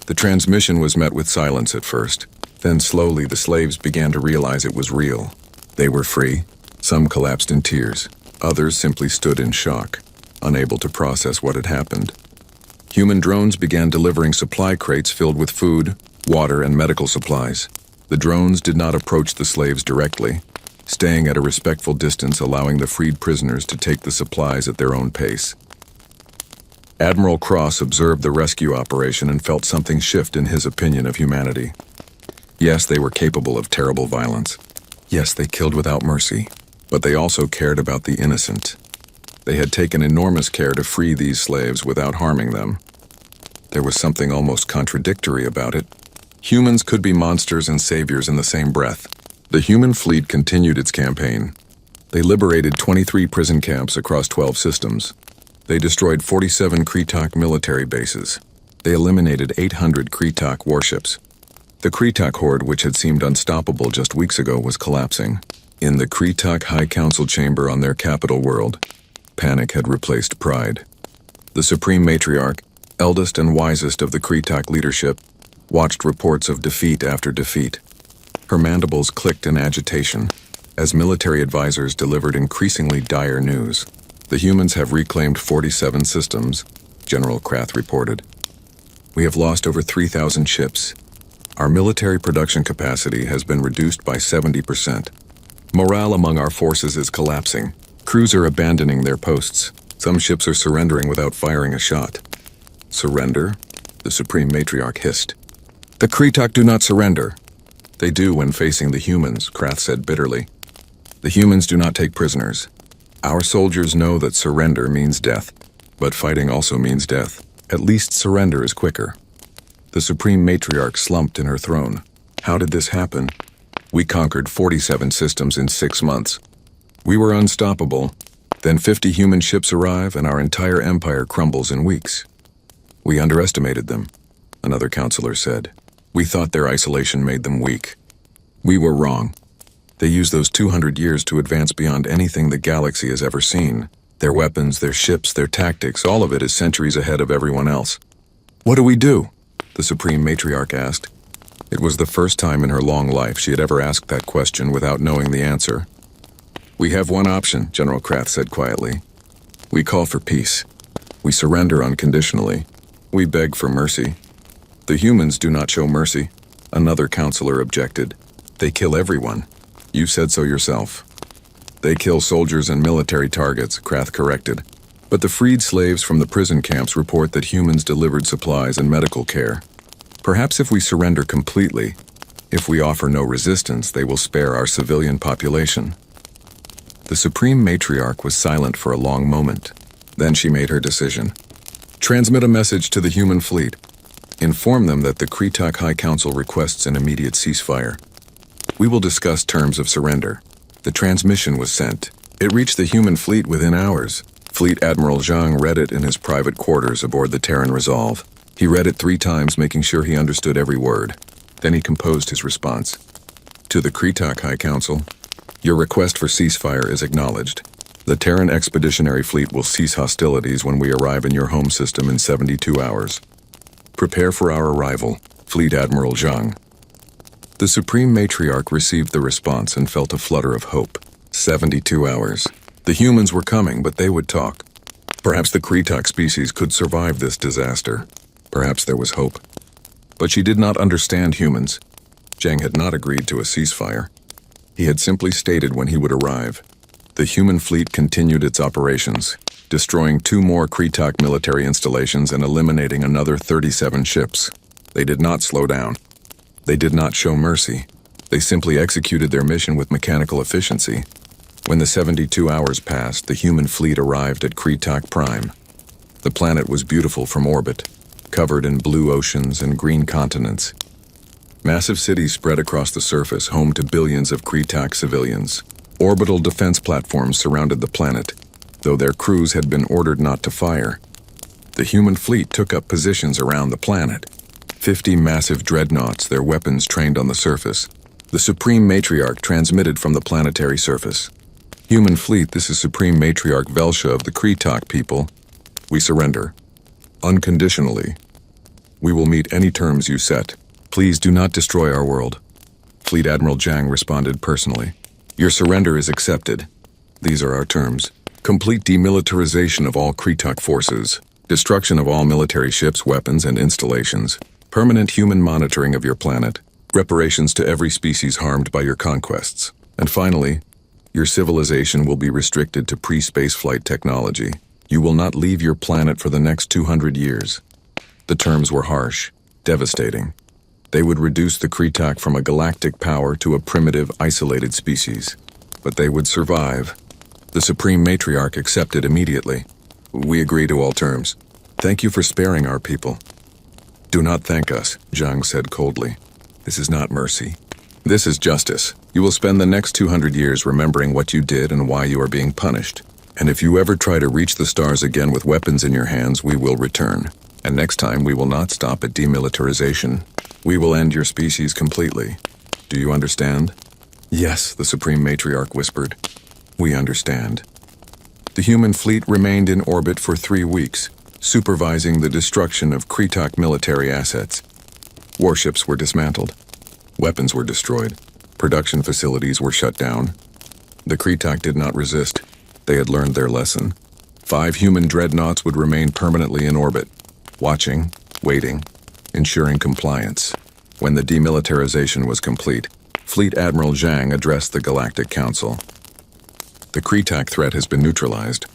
A: The transmission was met with silence at first. Then slowly the slaves began to realize it was real. They were free. Some collapsed in tears. Others simply stood in shock. unable to process what had happened. Human drones began delivering supply crates filled with food, water, and medical supplies. The drones did not approach the slaves directly, staying at a respectful distance, allowing the freed prisoners to take the supplies at their own pace. Admiral Cross observed the rescue operation and felt something shift in his opinion of humanity. Yes, they were capable of terrible violence. Yes, they killed without mercy, but they also cared about the innocent. They had taken enormous care to free these slaves without harming them. There was something almost contradictory about it. Humans could be monsters and saviors in the same breath. The human fleet continued its campaign. They liberated 23 prison camps across 12 systems. They destroyed 47 Kretok military bases. They eliminated 800 Kretok warships. The Kretok horde, which had seemed unstoppable just weeks ago, was collapsing. In the Kretok High Council chamber on their capital world, panic had replaced pride. The Supreme Matriarch, eldest and wisest of the Kretok leadership, watched reports of defeat after defeat. Her mandibles clicked in agitation as military advisors delivered increasingly dire news. The humans have reclaimed 47 systems, General Krath reported. We have lost over 3,000 ships. Our military production capacity has been reduced by 70%. Morale among our forces is collapsing. Crews are abandoning their posts. Some ships are surrendering without firing a shot. Surrender? The Supreme Matriarch hissed. The Kretok do not surrender. They do when facing the humans, Krath said bitterly. The humans do not take prisoners. Our soldiers know that surrender means death, but fighting also means death. At least surrender is quicker. The Supreme Matriarch slumped in her throne. How did this happen? We conquered 47 systems in 6 months. We were unstoppable. Then 50 human ships arrive and our entire empire crumbles in weeks. We underestimated them, another counselor said. We thought their isolation made them weak. We were wrong. They used those 200 years to advance beyond anything the galaxy has ever seen. Their weapons, their ships, their tactics, all of it is centuries ahead of everyone else. What do we do? The Supreme Matriarch asked. It was the first time in her long life she had ever asked that question without knowing the answer. We have one option, General Krath said quietly. We call for peace. We surrender unconditionally. We beg for mercy. The humans do not show mercy, another counselor objected. They kill everyone. You said so yourself. They kill soldiers and military targets, Krath corrected. But the freed slaves from the prison camps report that humans delivered supplies and medical care. Perhaps if we surrender completely, if we offer no resistance, they will spare our civilian population. The Supreme Matriarch was silent for a long moment. Then she made her decision. Transmit a message to the human fleet. Inform them that the Kretok High Council requests an immediate ceasefire. We will discuss terms of surrender. The transmission was sent. It reached the human fleet within hours. Fleet Admiral Zhang read it in his private quarters aboard the Terran Resolve. He read it 3 times, making sure he understood every word. Then he composed his response. To the Kretok High Council, your request for ceasefire is acknowledged. The Terran Expeditionary Fleet will cease hostilities when we arrive in your home system in 72 hours. Prepare for our arrival, Fleet Admiral Zhang. The Supreme Matriarch received the response and felt a flutter of hope. 72 hours. The humans were coming, but they would talk. Perhaps the Kretok species could survive this disaster. Perhaps there was hope. But she did not understand humans. Zhang had not agreed to a ceasefire. He had simply stated when he would arrive. The human fleet continued its operations, destroying 2 more Kretok military installations and eliminating another 37 ships. They did not slow down. They did not show mercy. They simply executed their mission with mechanical efficiency. When the 72 hours passed, the human fleet arrived at Kretok Prime. The planet was beautiful from orbit, covered in blue oceans and green continents. Massive cities spread across the surface, home to billions of Kretok civilians. Orbital defense platforms surrounded the planet, though their crews had been ordered not to fire. The human fleet took up positions around the planet. 50 massive dreadnoughts, their weapons trained on the surface. The Supreme Matriarch transmitted from the planetary surface. Human fleet, this is Supreme Matriarch Velsha of the Kretok people. We surrender. Unconditionally. We will meet any terms you set. Please do not destroy our world. Fleet Admiral Zhang responded personally. Your surrender is accepted. These are our terms. Complete demilitarization of all Kretok forces. Destruction of all military ships, weapons, and installations. Permanent human monitoring of your planet. Reparations to every species harmed by your conquests. And finally, your civilization will be restricted to pre-spaceflight technology. You will not leave your planet for the next 200 years. The terms were harsh, devastating. They would reduce the Kretok from a galactic power to a primitive, isolated species. But they would survive. The Supreme Matriarch accepted immediately. We agree to all terms. Thank you for sparing our people. Do not thank us, Zhang said coldly. This is not mercy. This is justice. You will spend the next 200 years remembering what you did and why you are being punished. And if you ever try to reach the stars again with weapons in your hands, we will return. And next time, we will not stop at demilitarization. We will end your species completely. Do you understand? Yes, the Supreme Matriarch whispered. We understand. The human fleet remained in orbit for 3 weeks, supervising the destruction of Kretok military assets. Warships were dismantled. Weapons were destroyed. Production facilities were shut down. The Kretok did not resist. They had learned their lesson. 5 human dreadnoughts would remain permanently in orbit, watching, waiting, ensuring compliance. When the demilitarization was complete, Fleet Admiral Zhang addressed the Galactic Council. The Kretok threat has been neutralized.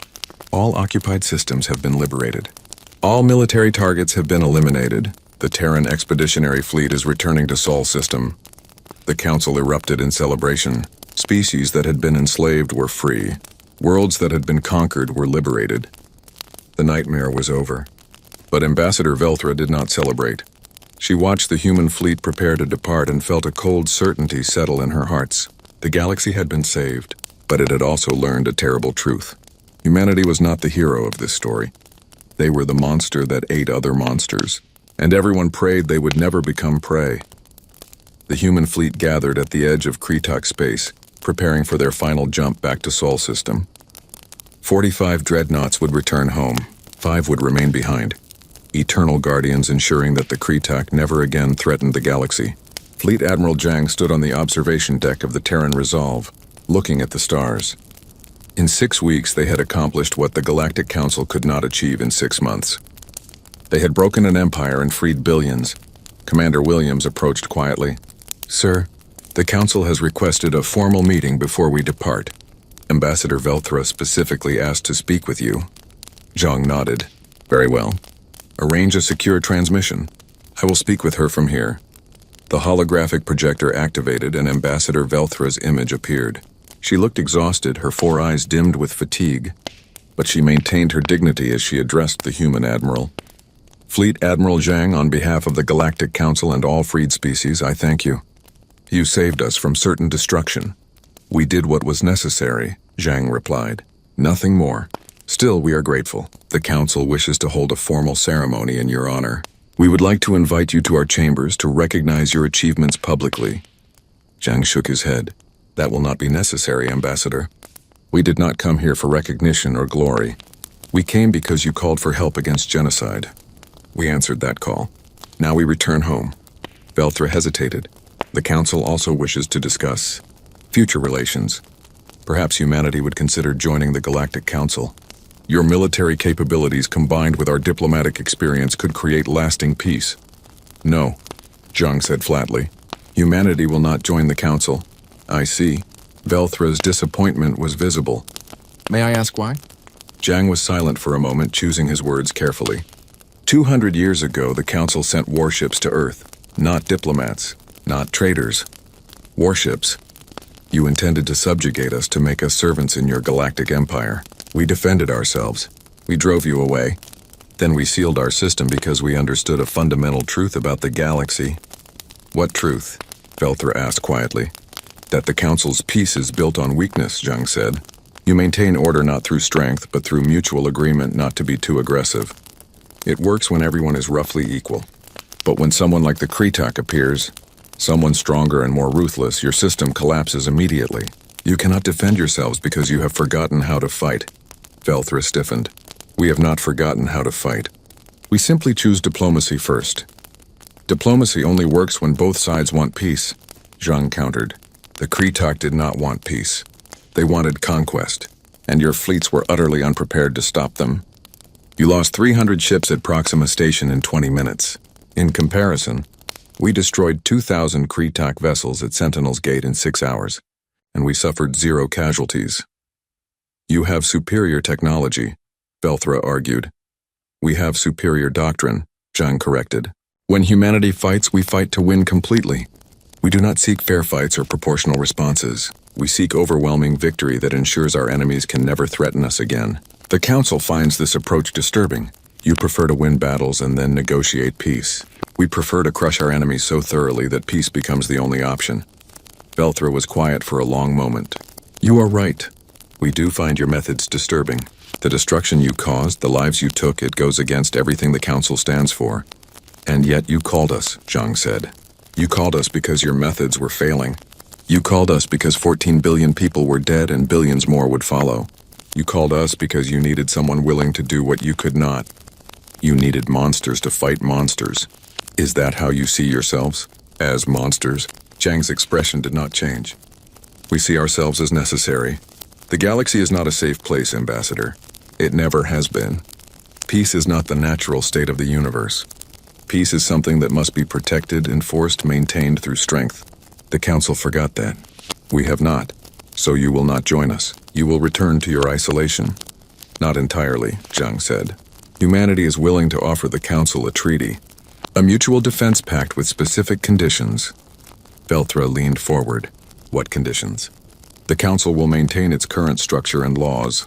A: All occupied systems have been liberated. All military targets have been eliminated. The Terran Expeditionary Fleet is returning to Sol System. The Council erupted in celebration. Species that had been enslaved were free. Worlds that had been conquered were liberated. The nightmare was over. But Ambassador Velthra did not celebrate. She watched the human fleet prepare to depart and felt a cold certainty settle in her hearts. The galaxy had been saved, but it had also learned a terrible truth. Humanity was not the hero of this story. They were the monster that ate other monsters, and everyone prayed they would never become prey. The human fleet gathered at the edge of Kretok space, preparing for their final jump back to Sol System. 45 dreadnoughts would return home. 5 would remain behind. Eternal guardians ensuring that the Kretok never again threatened the galaxy. Fleet Admiral Zhang stood on the observation deck of the Terran Resolve, looking at the stars. In 6 weeks, they had accomplished what the Galactic Council could not achieve in 6 months. They had broken an empire and freed billions. Commander Williams approached quietly. Sir, the Council has requested a formal meeting before we depart. Ambassador Velthra specifically asked to speak with you. Zhang nodded. Very well. Arrange a secure transmission. I will speak with her from here. The holographic projector activated and Ambassador Velthra's image appeared. She looked exhausted, her 4 eyes dimmed with fatigue, but she maintained her dignity as she addressed the human admiral. Fleet Admiral Zhang, on behalf of the Galactic Council and all freed species, I thank you. You saved us from certain destruction. We did what was necessary, Zhang replied. Nothing more. Still, we are grateful. The Council wishes to hold a formal ceremony in your honor. We would like to invite you to our chambers to recognize your achievements publicly. Zhang shook his head. That will not be necessary, Ambassador. We did not come here for recognition or glory. We came because you called for help against genocide. We answered that call. Now we return home. Velthra hesitated. The Council also wishes to discuss future relations. Perhaps humanity would consider joining the Galactic Council. Your military capabilities combined with our diplomatic experience could create lasting peace. No, Zhang said flatly. Humanity will not join the Council. I see. Velthra's disappointment was visible. May I ask why? Zhang was silent for a moment, choosing his words carefully. 200 years ago, the Council sent warships to Earth. Not diplomats, not traitors. Warships. You intended to subjugate us to make us servants in your galactic empire. We defended ourselves. We drove you away. Then we sealed our system because we understood a fundamental truth about the galaxy. What truth? Velthra asked quietly. That the Council's peace is built on weakness, Zhang said. You maintain order not through strength, but through mutual agreement not to be too aggressive. It works when everyone is roughly equal. But when someone like the Kretok appears, someone stronger and more ruthless, your system collapses immediately. You cannot defend yourselves because you have forgotten how to fight. Velthra stiffened. We have not forgotten how to fight. We simply choose diplomacy first. Diplomacy only works when both sides want peace, Zhang countered. The Kretok did not want peace. They wanted conquest. and your fleets were utterly unprepared to stop them. You lost 300 ships at Proxima Station in 20 minutes. In comparison, we destroyed 2,000 Kretak vessels at Sentinel's Gate in 6 hours, and we suffered 0 casualties. You have superior technology, Velthra argued. We have superior doctrine, Zhang corrected. When humanity fights, we fight to win completely. We do not seek fair fights or proportional responses. We seek overwhelming victory that ensures our enemies can never threaten us again. The Council finds this approach disturbing. You prefer to win battles and then negotiate peace. We prefer to crush our enemies so thoroughly that peace becomes the only option. Velthra was quiet for a long moment. You are right. We do find your methods disturbing. The destruction you caused, the lives you took, it goes against everything the Council stands for. And yet you called us, Zhang said. You called us because your methods were failing. You called us because 14 billion people were dead and billions more would follow. You called us because you needed someone willing to do what you could not. You needed monsters to fight monsters. Is that how you see yourselves? As monsters? Zhang's expression did not change. We see ourselves as necessary. The galaxy is not a safe place, Ambassador. It never has been. Peace is not the natural state of the universe. Peace is something that must be protected, enforced, maintained through strength. The Council forgot that. We have not. So you will not join us. You will return to your isolation. Not entirely, Zhang said. Humanity is willing to offer the Council a treaty. A mutual defense pact with specific conditions. Velthra leaned forward. What conditions? The Council will maintain its current structure and laws.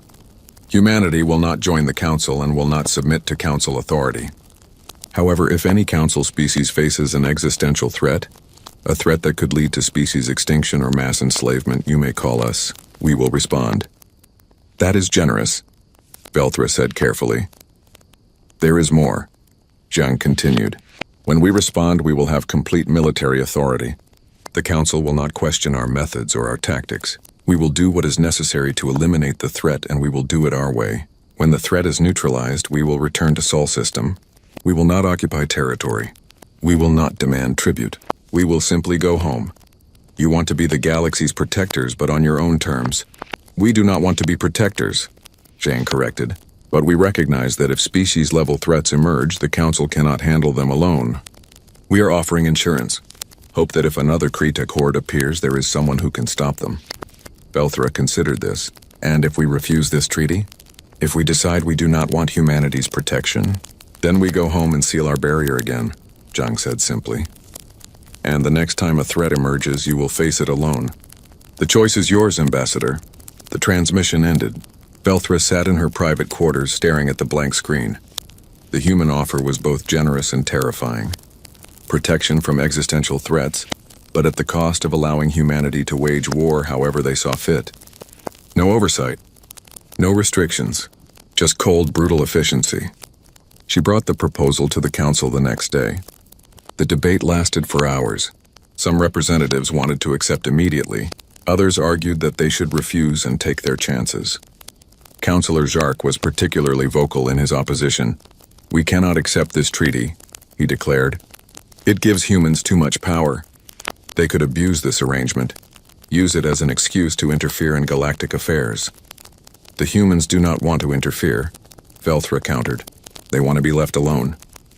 A: Humanity will not join the Council and will not submit to Council authority. However, if any Council species faces an existential threat, a threat that could lead to species extinction or mass enslavement, you may call us. We will respond. That is generous, Velthra said carefully. There is more, Zhang continued. When we respond, we will have complete military authority. The Council will not question our methods or our tactics. We will do what is necessary to eliminate the threat, and we will do it our way. When the threat is neutralized, we will return to Sol System. We will not occupy territory. We will not demand tribute. We will simply go home. You want to be the galaxy's protectors, but on your own terms. We do not want to be protectors, Zhang corrected. But we recognize that if species-level threats emerge, the Council cannot handle them alone. We are offering insurance. Hope that if another Kretak horde appears, there is someone who can stop them. Velthra considered this. And if we refuse this treaty? If we decide we do not want humanity's protection? Then we go home and seal our barrier again, Zhang said simply. And the next time a threat emerges, you will face it alone. The choice is yours, Ambassador. The transmission ended. Velthra sat in her private quarters, staring at the blank screen. The human offer was both generous and terrifying. Protection from existential threats, but at the cost of allowing humanity to wage war however they saw fit. No oversight. No restrictions. Just cold, brutal efficiency. She brought the proposal to the Council the next day. The debate lasted for hours. Some representatives wanted to accept immediately. Others argued that they should refuse and take their chances. Councillor Jark was particularly vocal in his opposition. We cannot accept this treaty, he declared. It gives humans too much power. They could abuse this arrangement, use it as an excuse to interfere in galactic affairs. The humans do not want to interfere, Velthra countered. They want to be left alone.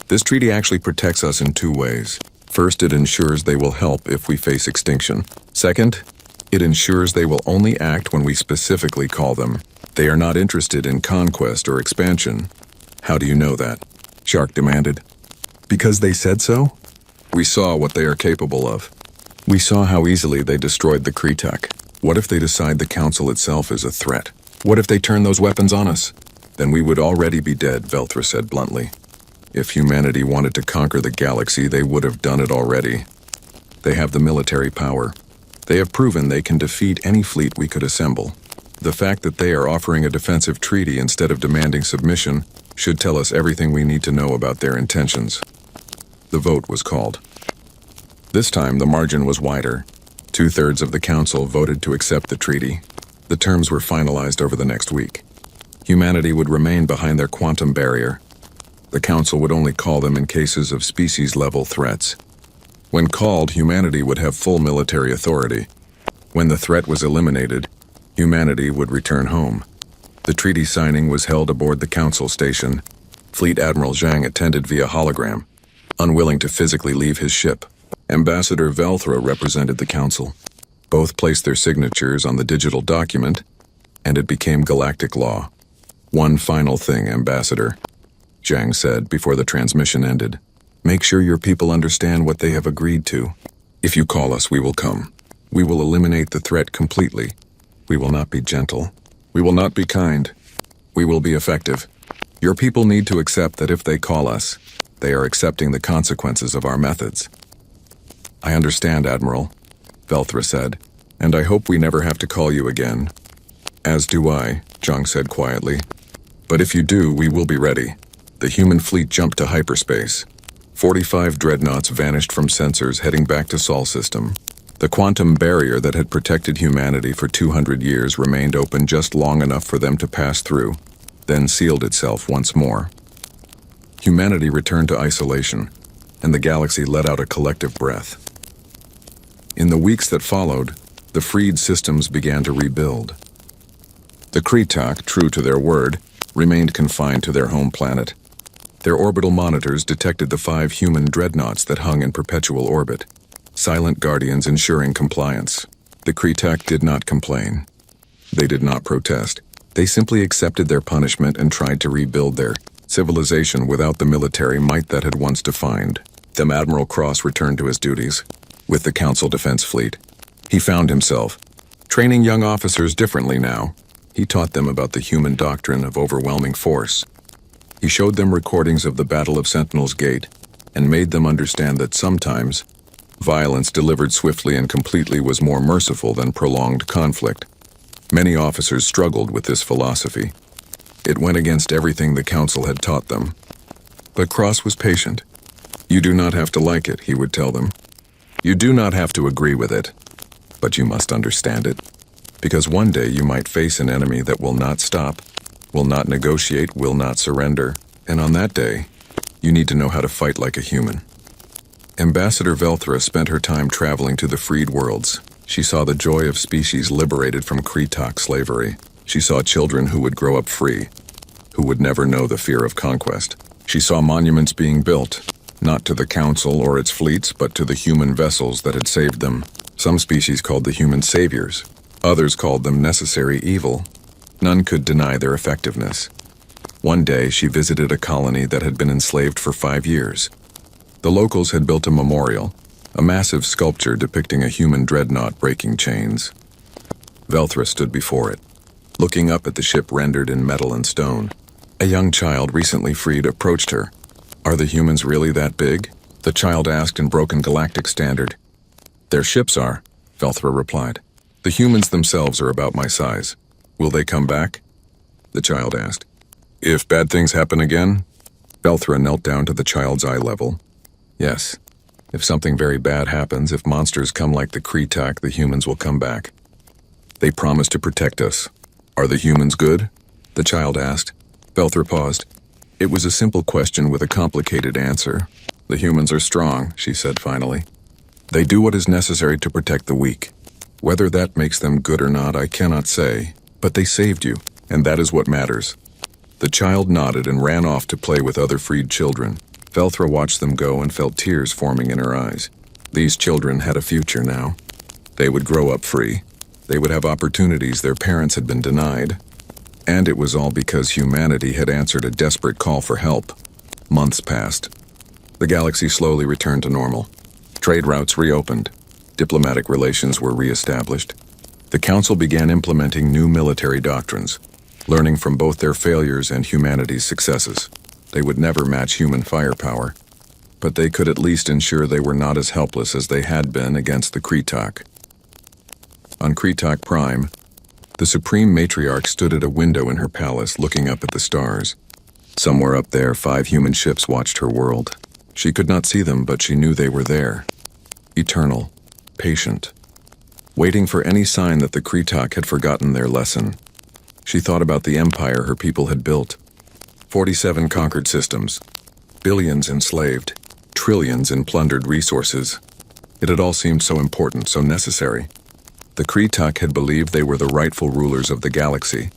A: This treaty actually protects us in 2 ways. First, it ensures they will help if we face extinction. Second, it ensures they will only act when we specifically call them. They are not interested in conquest or expansion. How do you know that? Shark demanded. Because they said so? We saw what they are capable of. We saw how easily they destroyed the Kretak. What if they decide the Council itself is a threat? What if they turn those weapons on us? Then we would already be dead, Velthra said bluntly. If humanity wanted to conquer the galaxy, they would have done it already. They have the military power. They have proven they can defeat any fleet we could assemble. The fact that they are offering a defensive treaty instead of demanding submission should tell us everything we need to know about their intentions. The vote was called. This time the margin was wider. 2/3 of the Council voted to accept the treaty. The terms were finalized over the next week. Humanity would remain behind their quantum barrier. The Council would only call them in cases of species-level threats. When called, humanity would have full military authority. When the threat was eliminated, humanity would return home. The treaty signing was held aboard the Council station. Fleet Admiral Zhang attended via hologram, unwilling to physically leave his ship. Ambassador Velthra represented the Council. Both placed their signatures on the digital document, and it became galactic law. "One final thing, Ambassador," Zhang said before the transmission ended. "Make sure your people understand what they have agreed to. If you call us, we will come. We will eliminate the threat completely. We will not be gentle. We will not be kind. We will be effective. Your people need to accept that if they call us, they are accepting the consequences of our methods." "I understand, Admiral," Velthra said, "and I hope we never have to call you again." "As do I," Zhang said quietly. "But if you do, we will be ready." The human fleet jumped to hyperspace. 45 dreadnoughts vanished from sensors heading back to Sol system. The quantum barrier that had protected humanity for 200 years remained open just long enough for them to pass through, then sealed itself once more. Humanity returned to isolation, and the galaxy let out a collective breath. In the weeks that followed, the freed systems began to rebuild. The Kretak, true to their word, remained confined to their home planet. Their orbital monitors detected the 5 human dreadnoughts that hung in perpetual orbit, silent guardians ensuring compliance. The Kretak did not complain. They did not protest. They simply accepted their punishment and tried to rebuild their civilization without the military might that had once defined them. Admiral Cross returned to his duties with the Council Defense Fleet. He found himself training young officers differently now. He taught them about the human doctrine of overwhelming force. He showed them recordings of the Battle of Sentinel's Gate and made them understand that sometimes violence delivered swiftly and completely was more merciful than prolonged conflict. Many officers struggled with this philosophy. It went against everything the Council had taught them. But Cross was patient. "You do not have to like it," he would tell them. "You do not have to agree with it, but you must understand it. Because one day you might face an enemy that will not stop, will not negotiate, will not surrender, and on that day, you need to know how to fight like a human." Ambassador Velthra spent her time traveling to the freed worlds. She saw the joy of species liberated from Kretak slavery. She saw children who would grow up free, who would never know the fear of conquest. She saw monuments being built, not to the Council or its fleets, but to the human vessels that had saved them. Some species called the humans saviors. Others called them necessary evil. None could deny their effectiveness. One day, she visited a colony that had been enslaved for 5 years. The locals had built a memorial, a massive sculpture depicting a human dreadnought breaking chains. Velthra stood before it, looking up at the ship rendered in metal and stone. A young child recently freed approached her. "Are the humans really that big?" the child asked in broken galactic standard. "Their ships are," Velthra replied. "The humans themselves are about my size. Will they come back?" the child asked. "If bad things happen again?" Velthra knelt down to the child's eye level. "Yes. If something very bad happens, if monsters come like the Kretak, the humans will come back. They promise to protect us. Are the humans good?" the child asked. Velthra paused. It was a simple question with a complicated answer. "The humans are strong," she said finally. "They do what is necessary to protect the weak. Whether that makes them good or not, I cannot say. But they saved you, and that is what matters." The child nodded and ran off to play with other freed children. Velthra watched them go and felt tears forming in her eyes. These children had a future now. They would grow up free. They would have opportunities their parents had been denied. And it was all because humanity had answered a desperate call for help. Months passed. The galaxy slowly returned to normal. Trade routes reopened. Diplomatic relations were re-established. The Council began implementing new military doctrines, learning from both their failures and humanity's successes. They would never match human firepower, but they could at least ensure they were not as helpless as they had been against the Kretak. On Kretak Prime, the Supreme Matriarch stood at a window in her palace looking up at the stars. Somewhere up there, 5 human ships watched her world. She could not see them, but she knew they were there. Eternal, patient, waiting for any sign that the Kretak had forgotten their lesson. She thought about the empire her people had built. 47 conquered systems, billions enslaved, trillions in plundered resources. It had all seemed so important, so necessary. The Kretak had believed they were the rightful rulers of the galaxy,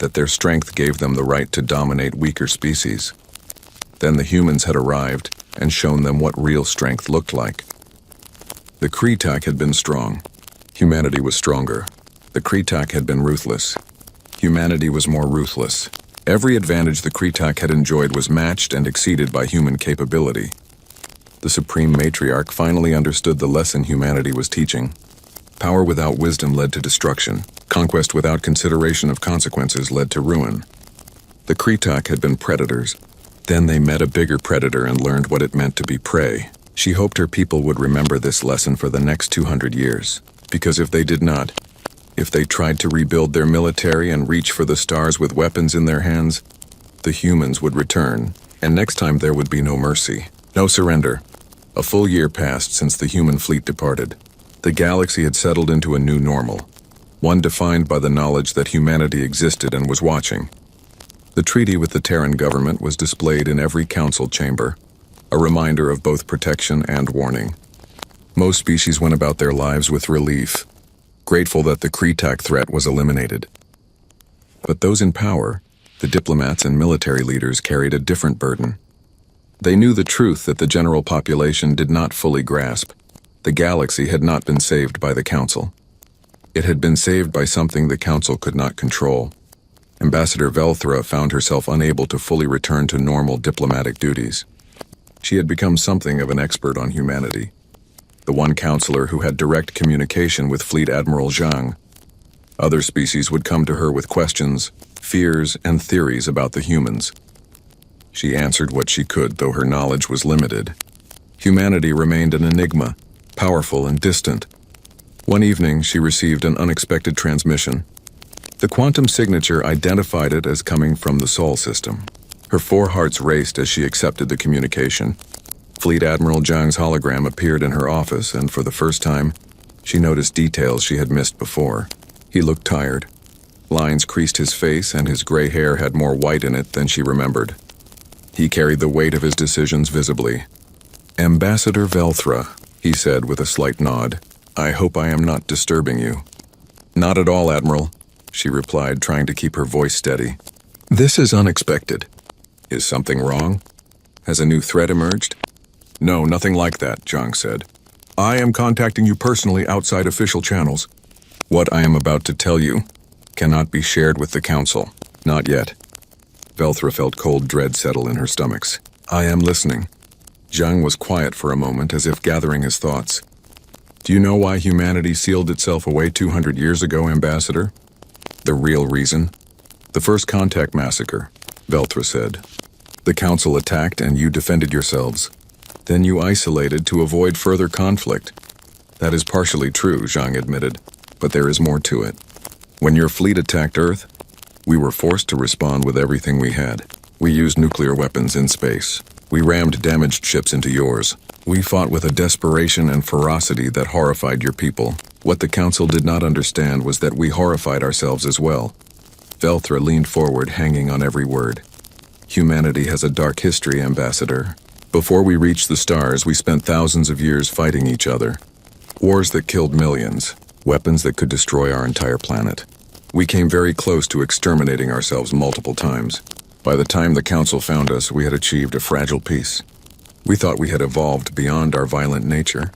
A: that their strength gave them the right to dominate weaker species. Then the humans had arrived and shown them what real strength looked like. The Kretak had been strong. Humanity was stronger. The Kretak had been ruthless. Humanity was more ruthless. Every advantage the Kretak had enjoyed was matched and exceeded by human capability. The Supreme Matriarch finally understood the lesson humanity was teaching. Power without wisdom led to destruction. Conquest without consideration of consequences led to ruin. The Kretak had been predators. Then they met a bigger predator and learned what it meant to be prey. She hoped her people would remember this lesson for the next 200 years. Because if they did not, if they tried to rebuild their military and reach for the stars with weapons in their hands, the humans would return, and next time there would be no mercy, no surrender. A full year passed since the human fleet departed. The galaxy had settled into a new normal, one defined by the knowledge that humanity existed and was watching. The treaty with the Terran government was displayed in every council chamber, a reminder of both protection and warning. Most species went about their lives with relief, grateful that the Kretak threat was eliminated. But those in power, the diplomats and military leaders, carried a different burden. They knew the truth that the general population did not fully grasp. The galaxy had not been saved by the Council. It had been saved by something the Council could not control. Ambassador Velthra found herself unable to fully return to normal diplomatic duties. She had become something of an expert on humanity, the one counselor who had direct communication with Fleet Admiral Zhang. Other species would come to her with questions, fears, and theories about the humans. She answered what she could, though her knowledge was limited. Humanity remained an enigma, powerful and distant. One evening, she received an unexpected transmission. The quantum signature identified it as coming from the Sol system. Her 4 hearts raced as she accepted the communication. Fleet Admiral Zhang's hologram appeared in her office, and for the first time, she noticed details she had missed before. He looked tired. Lines creased his face, and his gray hair had more white in it than she remembered. He carried the weight of his decisions visibly. "Ambassador Velthra," he said with a slight nod, "I hope I am not disturbing you." "Not at all, Admiral," she replied, trying to keep her voice steady. "This is unexpected. Is something wrong? Has a new threat emerged?" "No, nothing like that," Zhang said. "I am contacting you personally outside official channels. What I am about to tell you cannot be shared with the Council. Not yet." Velthra felt cold dread settle in her stomachs. "I am listening." Zhang was quiet for a moment, as if gathering his thoughts. "Do you know why humanity sealed itself away 200 years ago, Ambassador? The real reason? The First Contact Massacre," Velthra said. "The Council attacked and you defended yourselves. Then you isolated to avoid further conflict." "That is partially true," Zhang admitted, "but there is more to it. When your fleet attacked Earth, we were forced to respond with everything we had. We used nuclear weapons in space. We rammed damaged ships into yours. We fought with a desperation and ferocity that horrified your people. What the Council did not understand was that we horrified ourselves as well." Velthra leaned forward, hanging on every word. "Humanity has a dark history, Ambassador. Before we reached the stars, we spent thousands of years fighting each other. Wars that killed millions, weapons that could destroy our entire planet. We came very close to exterminating ourselves multiple times. By the time the Council found us, we had achieved a fragile peace. We thought we had evolved beyond our violent nature.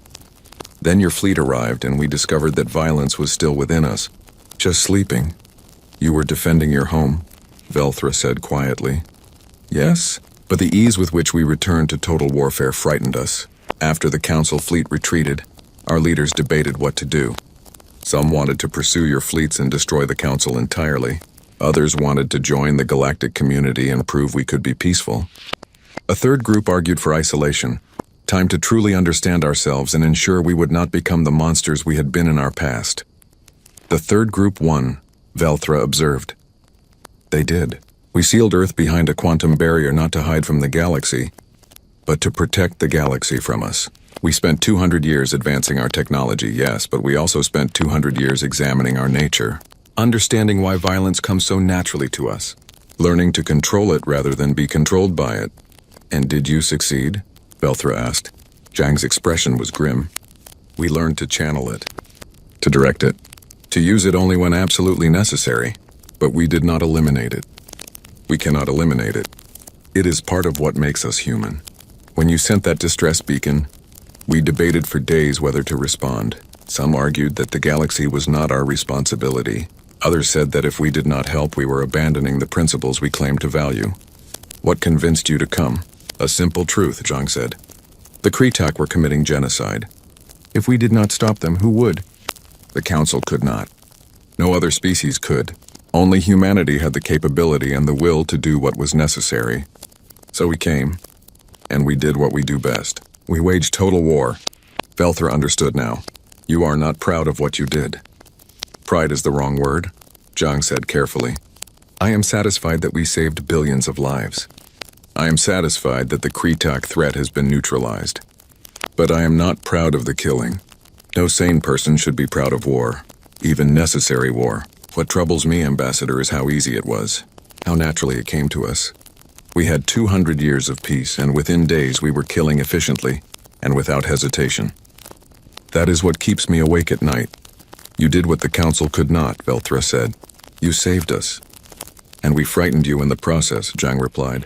A: Then your fleet arrived, and we discovered that violence was still within us, just sleeping." "You were defending your home," Velthra said quietly. "Yes, but the ease with which we returned to total warfare frightened us. After the Council fleet retreated, our leaders debated what to do. Some wanted to pursue your fleets and destroy the Council entirely. Others wanted to join the galactic community and prove we could be peaceful. A third group argued for isolation, time to truly understand ourselves and ensure we would not become the monsters we had been in our past. The third group won," Velthra observed. "They did. We sealed Earth behind a quantum barrier not to hide from the galaxy, but to protect the galaxy from us. We spent 200 years advancing our technology, yes, but we also spent 200 years examining our nature, understanding why violence comes so naturally to us, learning to control it rather than be controlled by it." "And did you succeed?" Velthra asked. Zhang's expression was grim. "We learned to channel it, to direct it, to use it only when absolutely necessary. But we did not eliminate it. We cannot eliminate it. It is part of what makes us human. When you sent that distress beacon, we debated for days whether to respond. Some argued that the galaxy was not our responsibility. Others said that if we did not help, we were abandoning the principles we claimed to value. What convinced you to come? A simple truth, Zhang said. The Kretak were committing genocide. If we did not stop them, who would? The Council could not. No other species could. Only humanity had the capability and the will to do what was necessary. So we came, and we did what we do best. We waged total war. Velthra understood now. You are not proud of what you did. Pride is the wrong word, Zhang said carefully. I am satisfied that we saved billions of lives. I am satisfied that the Kretak threat has been neutralized. But I am not proud of the killing. No sane person should be proud of war, even necessary war. What troubles me, Ambassador, is how easy it was, how naturally it came to us. We had 200 years of peace, and within days we were killing efficiently and without hesitation. That is what keeps me awake at night. You did what the Council could not, Velthra said. You saved us. And we frightened you in the process, Zhang replied.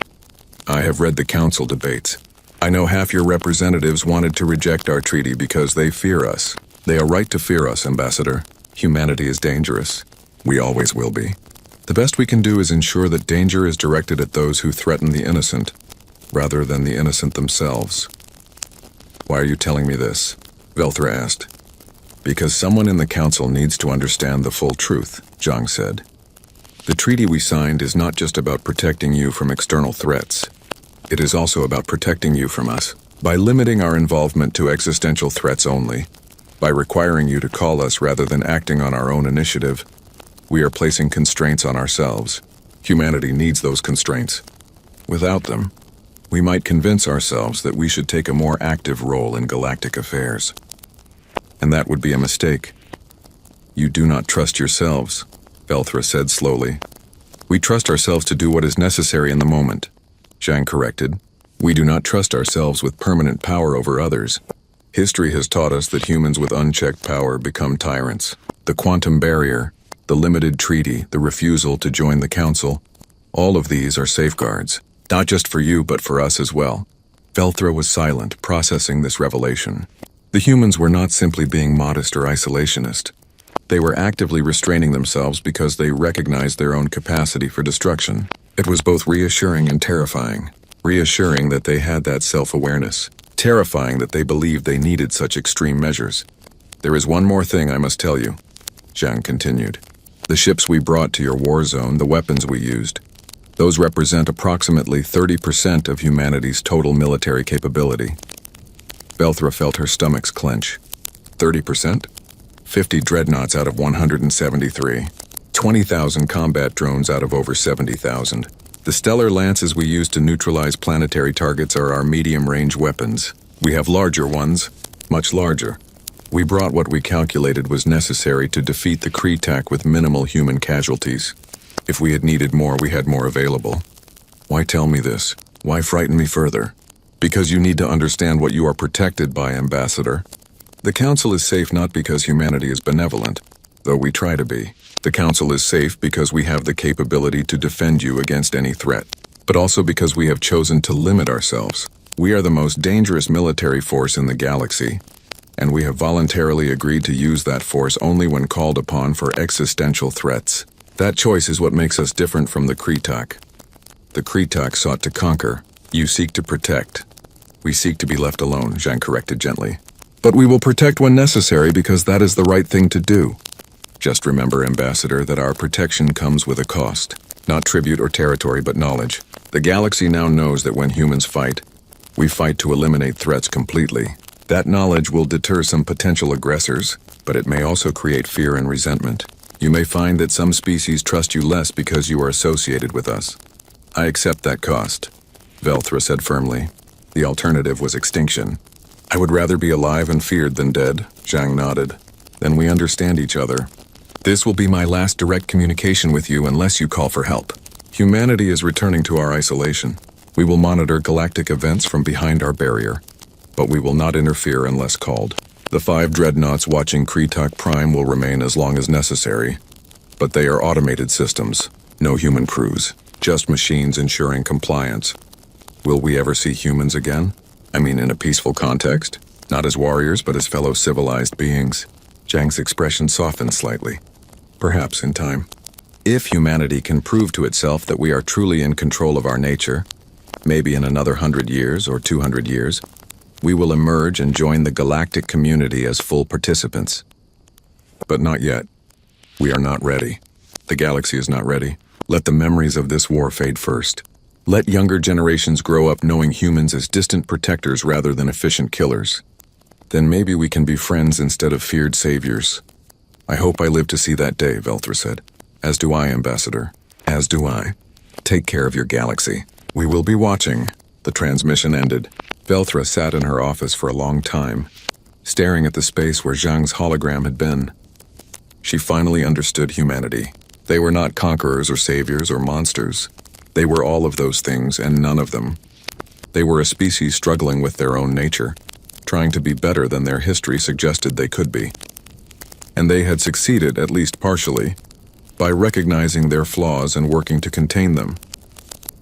A: I have read the Council debates. I know half your representatives wanted to reject our treaty because they fear us. They are right to fear us, Ambassador. Humanity is dangerous. We always will be. The best we can do is ensure that danger is directed at those who threaten the innocent, rather than the innocent themselves. Why are you telling me this? Velthra asked. Because someone in the Council needs to understand the full truth, Zhang said. The treaty we signed is not just about protecting you from external threats. It is also about protecting you from us. By limiting our involvement to existential threats only, by requiring you to call us rather than acting on our own initiative, we are placing constraints on ourselves. Humanity needs those constraints. Without them, we might convince ourselves that we should take a more active role in galactic affairs. And that would be a mistake. You do not trust yourselves, Velthra said slowly. We trust ourselves to do what is necessary in the moment, Zhang corrected. We do not trust ourselves with permanent power over others. History has taught us that humans with unchecked power become tyrants. The quantum barrier, the limited treaty, the refusal to join the Council, all of these are safeguards, not just for you but for us as well. Velthra was silent, processing this revelation. The humans were not simply being modest or isolationist. They were actively restraining themselves because they recognized their own capacity for destruction. It was both reassuring and terrifying. Reassuring that they had that self-awareness. Terrifying that they believed they needed such extreme measures. There is one more thing I must tell you, Zhang continued. The ships we brought to your war zone, the weapons we used, those represent approximately 30% of humanity's total military capability. Velthra felt her stomachs clench. 30%? 50 dreadnoughts out of 173. 20,000 combat drones out of over 70,000. The stellar lances we use to neutralize planetary targets are our medium-range weapons. We have larger ones, much larger. We brought what we calculated was necessary to defeat the Kretak with minimal human casualties. If we had needed more, we had more available. Why tell me this? Why frighten me further? Because you need to understand what you are protected by, Ambassador. The Council is safe not because humanity is benevolent, though we try to be. The Council is safe because we have the capability to defend you against any threat, but also because we have chosen to limit ourselves. We are the most dangerous military force in the galaxy, and we have voluntarily agreed to use that force only when called upon for existential threats. That choice is what makes us different from the Kretak. The Kretak sought to conquer. You seek to protect. We seek to be left alone, Zhang corrected gently. But we will protect when necessary because that is the right thing to do. Just remember, Ambassador, that our protection comes with a cost. Not tribute or territory, but knowledge. The galaxy now knows that when humans fight, we fight to eliminate threats completely. That knowledge will deter some potential aggressors, but it may also create fear and resentment. You may find that some species trust you less because you are associated with us. I accept that cost, Velthra said firmly. The alternative was extinction. I would rather be alive and feared than dead, Zhang nodded. Then we understand each other. This will be my last direct communication with you unless you call for help. Humanity is returning to our isolation. We will monitor galactic events from behind our barrier, but we will not interfere unless called. The 5 dreadnoughts watching Kretak Prime will remain as long as necessary, But they are automated systems, no human crews, just machines ensuring compliance. Will we ever see humans again? I mean, in a peaceful context? Not as warriors, but as fellow civilized beings. Zhang's expression softened slightly. Perhaps in time. If humanity can prove to itself that we are truly in control of our nature, maybe in another 100 years or 200 years, we will emerge and join the galactic community as full participants. But not yet. We are not ready. The galaxy is not ready. Let the memories of this war fade first. Let younger generations grow up knowing humans as distant protectors rather than efficient killers. Then maybe we can be friends instead of feared saviors. I hope I live to see that day, Velthra said. As do I, Ambassador. As do I. Take care of your galaxy. We will be watching. The transmission ended. Velthra sat in her office for a long time, staring at the space where Zhang's hologram had been. She finally understood humanity. They were not conquerors or saviors or monsters. They were all of those things and none of them. They were a species struggling with their own nature, trying to be better than their history suggested they could be. And they had succeeded, at least partially, by recognizing their flaws and working to contain them.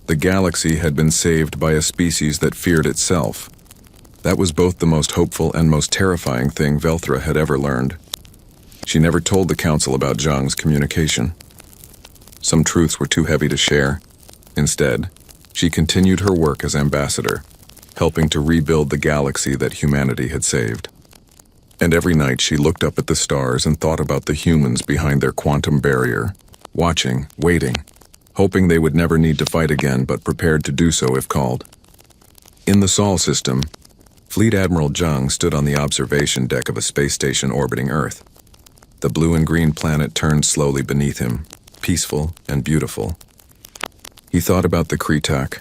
A: The galaxy had been saved by a species that feared itself. That was both the most hopeful and most terrifying thing Velthra had ever learned. She never told the Council about Zhang's communication. Some truths were too heavy to share. Instead, she continued her work as ambassador, helping to rebuild the galaxy that humanity had saved. And every night she looked up at the stars and thought about the humans behind their quantum barrier, watching, waiting, hoping they would never need to fight again but prepared to do so if called. In the Sol system, Fleet Admiral Zhang stood on the observation deck of a space station orbiting Earth. The blue and green planet turned slowly beneath him, peaceful and beautiful. He thought about the Kretak,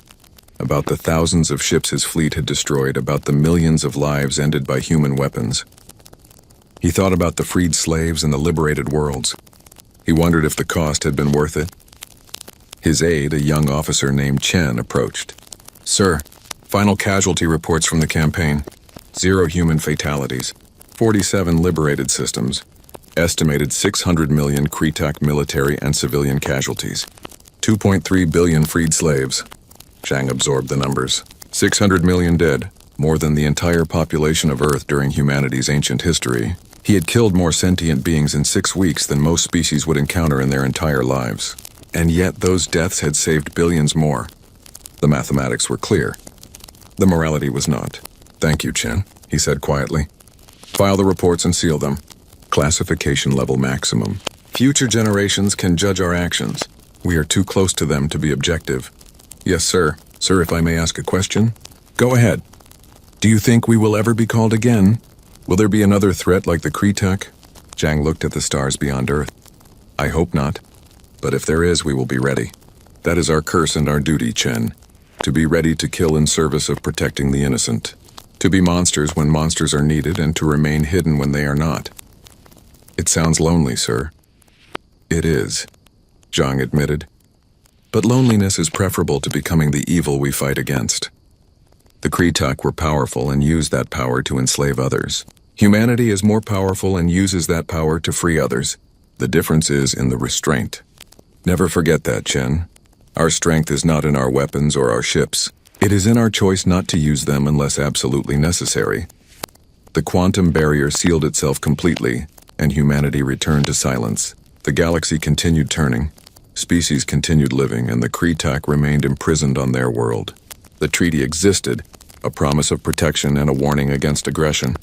A: about the thousands of ships his fleet had destroyed, about the millions of lives ended by human weapons. He thought about the freed slaves and the liberated worlds. He wondered if the cost had been worth it. His aide, a young officer named Chen, approached. "Sir, final casualty reports from the campaign. 0 human fatalities, 47 liberated systems, estimated 600 million Kretak military and civilian casualties, 2.3 billion freed slaves." Zhang absorbed the numbers. 600 million dead, more than the entire population of Earth during humanity's ancient history. He had killed more sentient beings in 6 weeks than most species would encounter in their entire lives. And yet those deaths had saved billions more. The mathematics were clear. The morality was not. "Thank you, Chen," he said quietly. "File the reports and seal them. Classification level maximum. Future generations can judge our actions. We are too close to them to be objective." "Yes, sir. Sir, if I may ask a question?" "Go ahead." "Do you think we will ever be called again? Will there be another threat like the Kretak?" Zhang looked at the stars beyond Earth. "I hope not. But if there is, we will be ready. That is our curse and our duty, Chen. To be ready to kill in service of protecting the innocent. To be monsters when monsters are needed and to remain hidden when they are not." "It sounds lonely, sir." "It is," Zhang admitted. "But loneliness is preferable to becoming the evil we fight against." The Kretak were powerful and used that power to enslave others. Humanity is more powerful and uses that power to free others. The difference is in the restraint. Never forget that, Chen. Our strength is not in our weapons or our ships. It is in our choice not to use them unless absolutely necessary. The quantum barrier sealed itself completely, and humanity returned to silence. The galaxy continued turning. Species continued living, and the Kretak remained imprisoned on their world. The treaty existed, a promise of protection and a warning against aggression.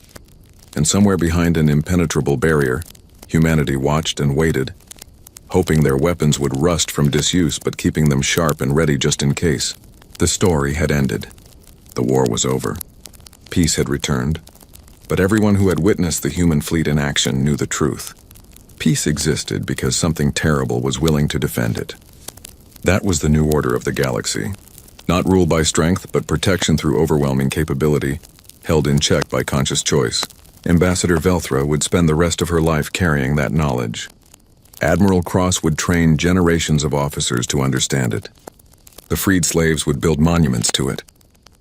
A: And somewhere behind an impenetrable barrier, humanity watched and waited, hoping their weapons would rust from disuse but keeping them sharp and ready just in case. The story had ended. The war was over. Peace had returned. But everyone who had witnessed the human fleet in action knew the truth. Peace existed because something terrible was willing to defend it. That was the new order of the galaxy. Not ruled by strength, but protection through overwhelming capability, held in check by conscious choice. Ambassador Velthra would spend the rest of her life carrying that knowledge. Admiral Cross would train generations of officers to understand it. The freed slaves would build monuments to it,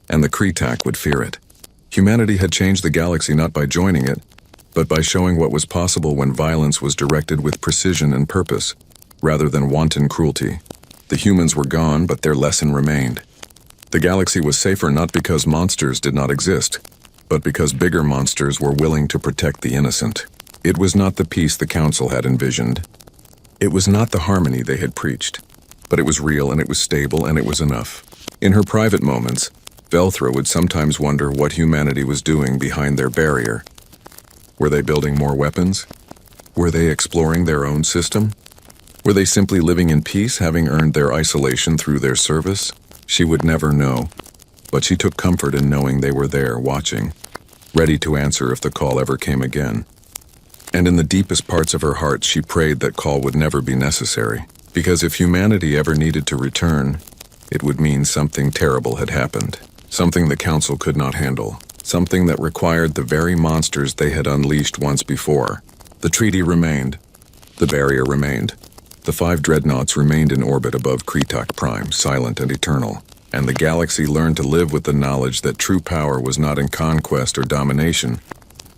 A: and the Kretak would fear it. Humanity had changed the galaxy not by joining it, but by showing what was possible when violence was directed with precision and purpose. rather than wanton cruelty. The humans were gone, but their lesson remained. The galaxy was safer not because monsters did not exist, but because bigger monsters were willing to protect the innocent. It was not the peace the Council had envisioned. It was not the harmony they had preached. But it was real, and it was stable, and it was enough. In her private moments, Velthra would sometimes wonder what humanity was doing behind their barrier. Were they building more weapons? Were they exploring their own system? Were they simply living in peace, having earned their isolation through their service? She would never know, but she took comfort in knowing they were there, watching, ready to answer if the call ever came again. And in the deepest parts of her heart, she prayed that call would never be necessary, because if humanity ever needed to return, it would mean something terrible had happened, something the Council could not handle, something that required the very monsters they had unleashed once before. The treaty remained. The barrier remained. The 5 dreadnoughts remained in orbit above Kretak Prime, silent and eternal, and the galaxy learned to live with the knowledge that true power was not in conquest or domination,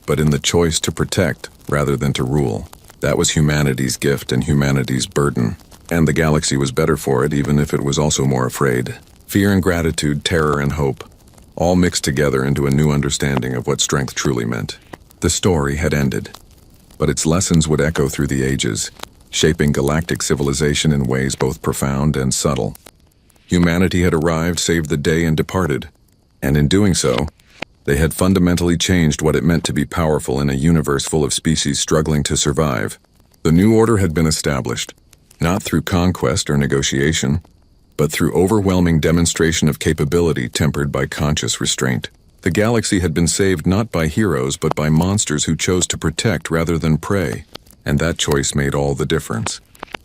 A: but in the choice to protect rather than to rule. That was humanity's gift and humanity's burden, and the galaxy was better for it, even if it was also more afraid. Fear and gratitude, terror and hope, all mixed together into a new understanding of what strength truly meant. The story had ended, but its lessons would echo through the ages, shaping galactic civilization in ways both profound and subtle. Humanity had arrived, saved the day, and departed, and in doing so, they had fundamentally changed what it meant to be powerful in a universe full of species struggling to survive. The new order had been established, not through conquest or negotiation, but through overwhelming demonstration of capability tempered by conscious restraint. The galaxy had been saved not by heroes but by monsters who chose to protect rather than prey, and that choice made all the difference.